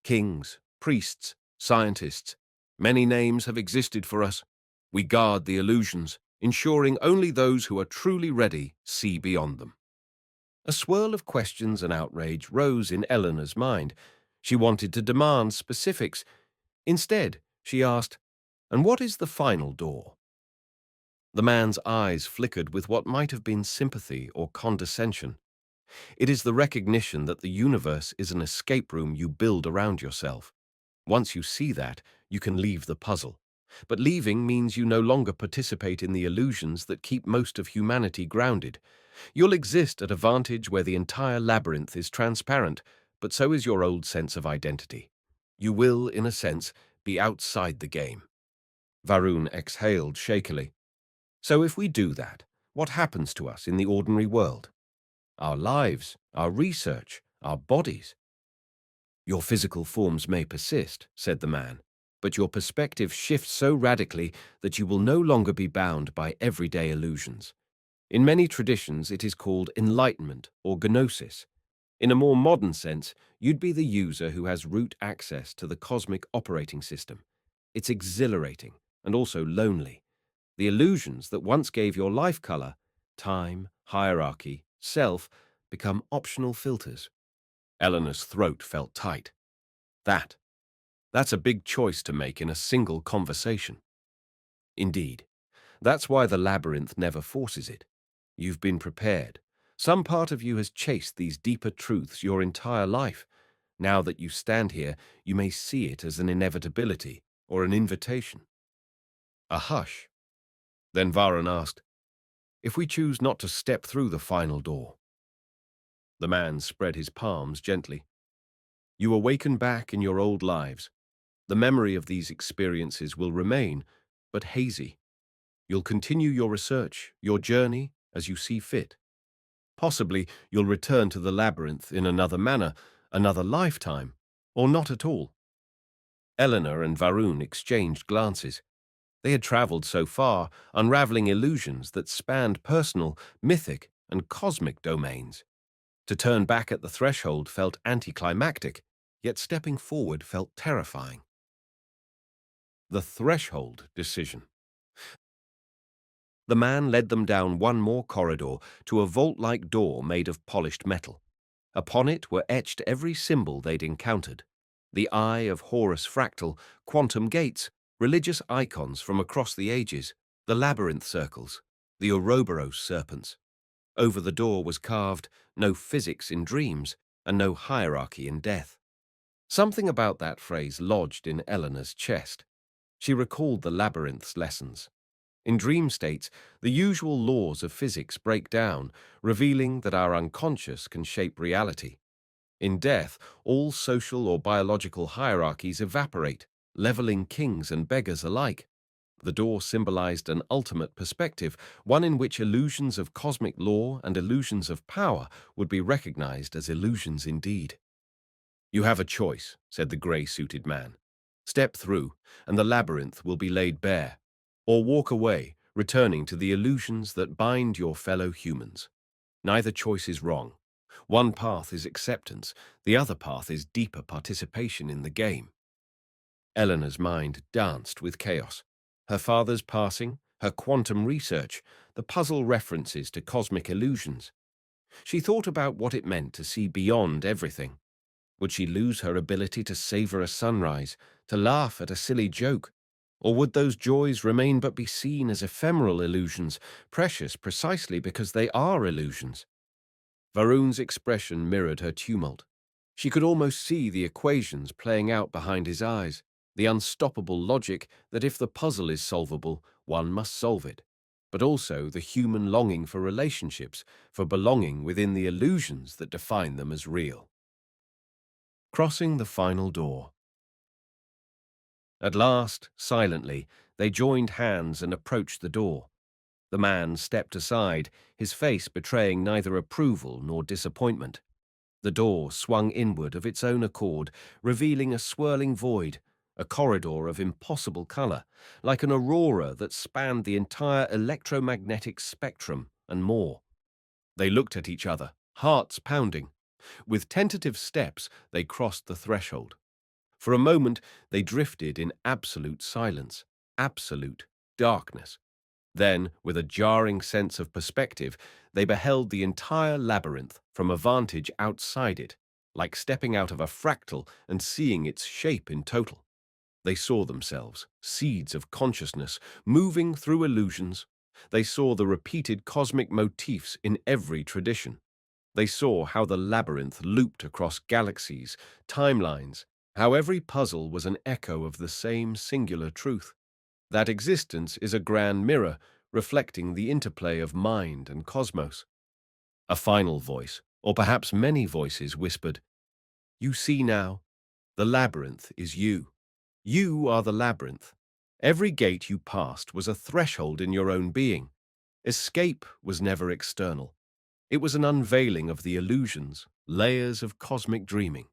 Kings, priests, scientists, many names have existed for us. We guard the illusions, ensuring only those who are truly ready see beyond them." A swirl of questions and outrage rose in Eleanor's mind. She wanted to demand specifics. Instead, she asked, "And what is the final door?" The man's eyes flickered with what might have been sympathy or condescension. "It is the recognition that the universe is an escape room you build around yourself. Once you see that, you can leave the puzzle. But leaving means you no longer participate in the illusions that keep most of humanity grounded. You'll exist at a vantage where the entire labyrinth is transparent, but so is your old sense of identity. You will, in a sense, be outside the game." Varun exhaled shakily. "So if we do that, what happens to us in the ordinary world? Our lives, our research, our bodies?" "Your physical forms may persist," said the man, "but your perspective shifts so radically that you will no longer be bound by everyday illusions. In many traditions, it is called enlightenment or gnosis. In a more modern sense, you'd be the user who has root access to the cosmic operating system. It's exhilarating and also lonely. The illusions that once gave your life color, time, hierarchy, self, become optional filters." Eleanor's throat felt tight. That's a big choice to make in a single conversation. Indeed. That's why the labyrinth never forces it. You've been prepared. Some part of you has chased these deeper truths your entire life. Now that you stand here, you may see it as an inevitability or an invitation. A hush. Then Varun asked, "If we choose not to step through the final door?" The man spread his palms gently. "You awaken back in your old lives. The memory of these experiences will remain, but hazy. You'll continue your research, your journey, as you see fit. Possibly you'll return to the labyrinth in another manner, another lifetime, or not at all." Eleanor and Varun exchanged glances. They had traveled so far, unraveling illusions that spanned personal, mythic, and cosmic domains. To turn back at the threshold felt anticlimactic, yet stepping forward felt terrifying. The threshold decision. The man led them down one more corridor to a vault-like door made of polished metal. Upon it were etched every symbol they'd encountered: the Eye of Horus fractal, quantum gates, religious icons from across the ages, the labyrinth circles, the Ouroboros serpents. Over the door was carved, "No physics in dreams, and no hierarchy in death." Something about that phrase lodged in Eleanor's chest. She recalled the labyrinth's lessons. In dream states, the usual laws of physics break down, revealing that our unconscious can shape reality. In death, all social or biological hierarchies evaporate, leveling kings and beggars alike. The door symbolized an ultimate perspective, one in which illusions of cosmic law and illusions of power would be recognized as illusions indeed. "You have a choice," said the grey-suited man. "Step through, and the labyrinth will be laid bare. Or walk away, returning to the illusions that bind your fellow humans. Neither choice is wrong. One path is acceptance, the other path is deeper participation in the game." Eleanor's mind danced with chaos. Her father's passing, her quantum research, the puzzle references to cosmic illusions. She thought about what it meant to see beyond everything. Would she lose her ability to savor a sunrise, to laugh at a silly joke? Or would those joys remain but be seen as ephemeral illusions, precious precisely because they are illusions? Varun's expression mirrored her tumult. She could almost see the equations playing out behind his eyes, the unstoppable logic that if the puzzle is solvable, one must solve it, but also the human longing for relationships, for belonging within the illusions that define them as real. Crossing the final door. At last, silently, they joined hands and approached the door. The man stepped aside, his face betraying neither approval nor disappointment. The door swung inward of its own accord, revealing a swirling void, a corridor of impossible color, like an aurora that spanned the entire electromagnetic spectrum and more. They looked at each other, hearts pounding. With tentative steps, they crossed the threshold. For a moment, they drifted in absolute silence, absolute darkness. Then, with a jarring sense of perspective, they beheld the entire labyrinth from a vantage outside it, like stepping out of a fractal and seeing its shape in total. They saw themselves, seeds of consciousness, moving through illusions. They saw the repeated cosmic motifs in every tradition. They saw how the labyrinth looped across galaxies, timelines, how every puzzle was an echo of the same singular truth, that existence is a grand mirror reflecting the interplay of mind and cosmos. A final voice, or perhaps many voices, whispered, "You see now, the labyrinth is you. You are the labyrinth. Every gate you passed was a threshold in your own being. Escape was never external. It was an unveiling of the illusions, layers of cosmic dreaming."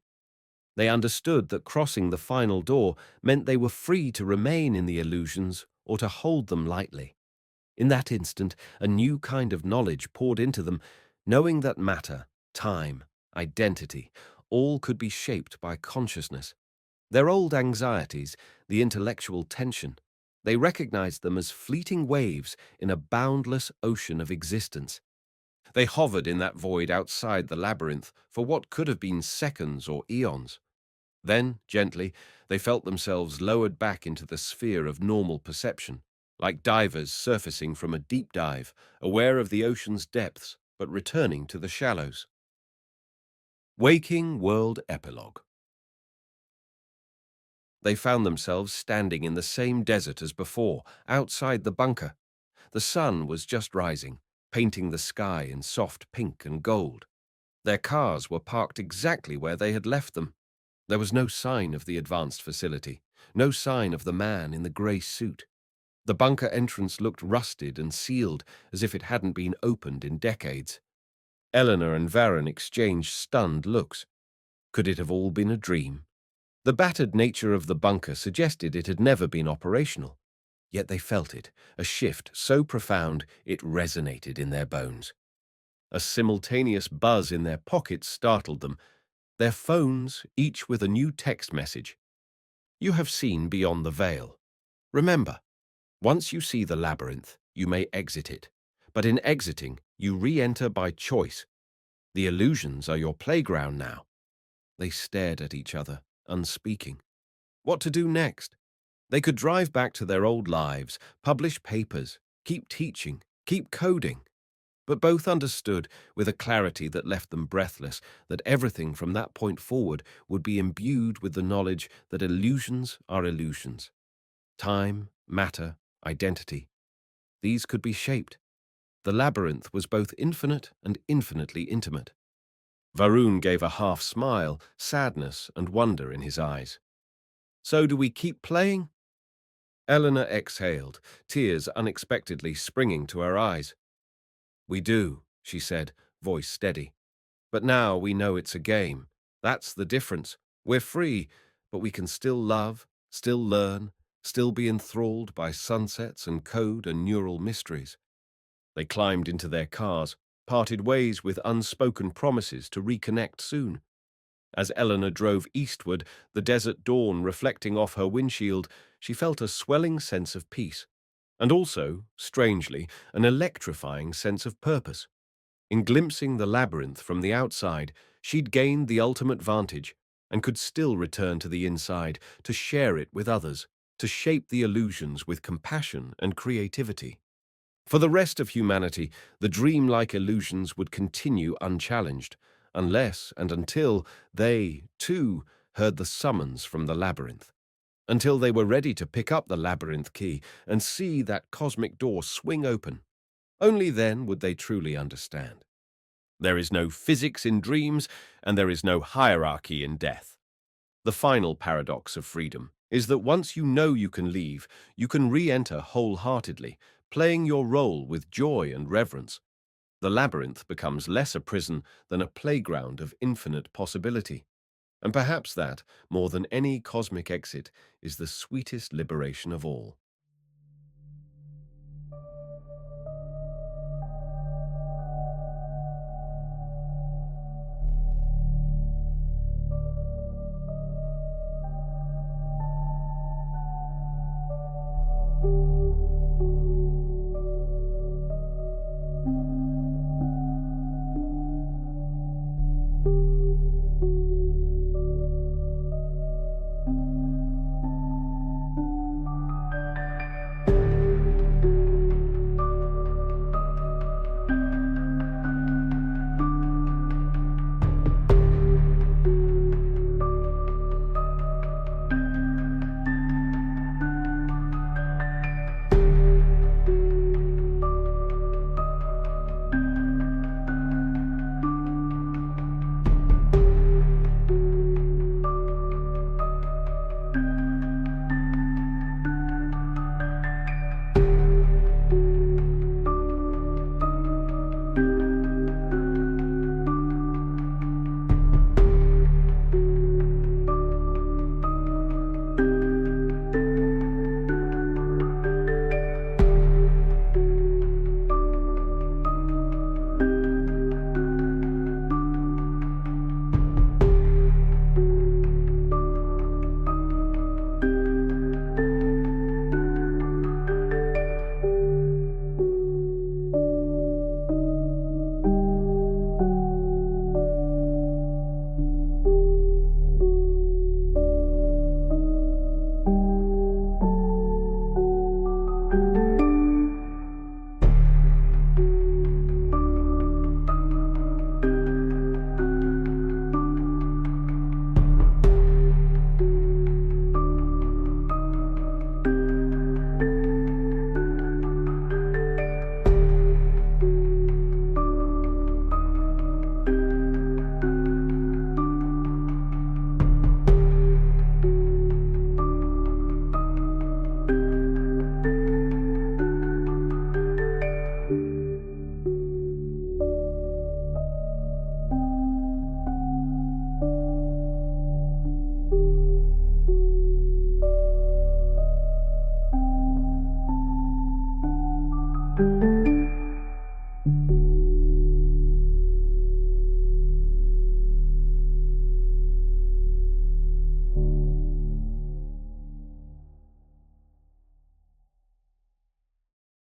They understood that crossing the final door meant they were free to remain in the illusions or to hold them lightly. In that instant, a new kind of knowledge poured into them, knowing that matter, time, identity, all could be shaped by consciousness. Their old anxieties, the intellectual tension, they recognized them as fleeting waves in a boundless ocean of existence. They hovered in that void outside the labyrinth for what could have been seconds or eons. Then, gently, they felt themselves lowered back into the sphere of normal perception, like divers surfacing from a deep dive, aware of the ocean's depths, but returning to the shallows. Waking World Epilogue. They found themselves standing in the same desert as before, outside the bunker. The sun was just rising, painting the sky in soft pink and gold. Their cars were parked exactly where they had left them. There was no sign of the advanced facility, no sign of the man in the grey suit. The bunker entrance looked rusted and sealed, as if it hadn't been opened in decades. Eleanor and Varron exchanged stunned looks. Could it have all been a dream? The battered nature of the bunker suggested it had never been operational. Yet they felt it, a shift so profound it resonated in their bones. A simultaneous buzz in their pockets startled them, their phones each with a new text message. "You have seen beyond the veil. Remember, once you see the labyrinth, you may exit it. But in exiting, you re-enter by choice. The illusions are your playground now." They stared at each other, unspeaking. What to do next? They could drive back to their old lives, publish papers, keep teaching, keep coding. But both understood, with a clarity that left them breathless, that everything from that point forward would be imbued with the knowledge that illusions are illusions. Time, matter, identity. These could be shaped. The labyrinth was both infinite and infinitely intimate. Varun gave a half smile, sadness and wonder in his eyes. "So do we keep playing?" Eleanor exhaled, tears unexpectedly springing to her eyes. "We do," she said, voice steady. "But now we know it's a game. That's the difference. We're free, but we can still love, still learn, still be enthralled by sunsets and code and neural mysteries." They climbed into their cars, parted ways with unspoken promises to reconnect soon. As Eleanor drove eastward, the desert dawn reflecting off her windshield, she felt a swelling sense of peace, and also, strangely, an electrifying sense of purpose. In glimpsing the labyrinth from the outside, she'd gained the ultimate vantage, and could still return to the inside, to share it with others, to shape the illusions with compassion and creativity. For the rest of humanity, the dreamlike illusions would continue unchallenged, unless and until they, too, heard the summons from the labyrinth. Until they were ready to pick up the labyrinth key and see that cosmic door swing open. Only then would they truly understand. There is no physics in dreams, and there is no hierarchy in death. The final paradox of freedom is that once you know you can leave, you can re-enter wholeheartedly, playing your role with joy and reverence. The labyrinth becomes less a prison than a playground of infinite possibility. And perhaps that, more than any cosmic exit, is the sweetest liberation of all.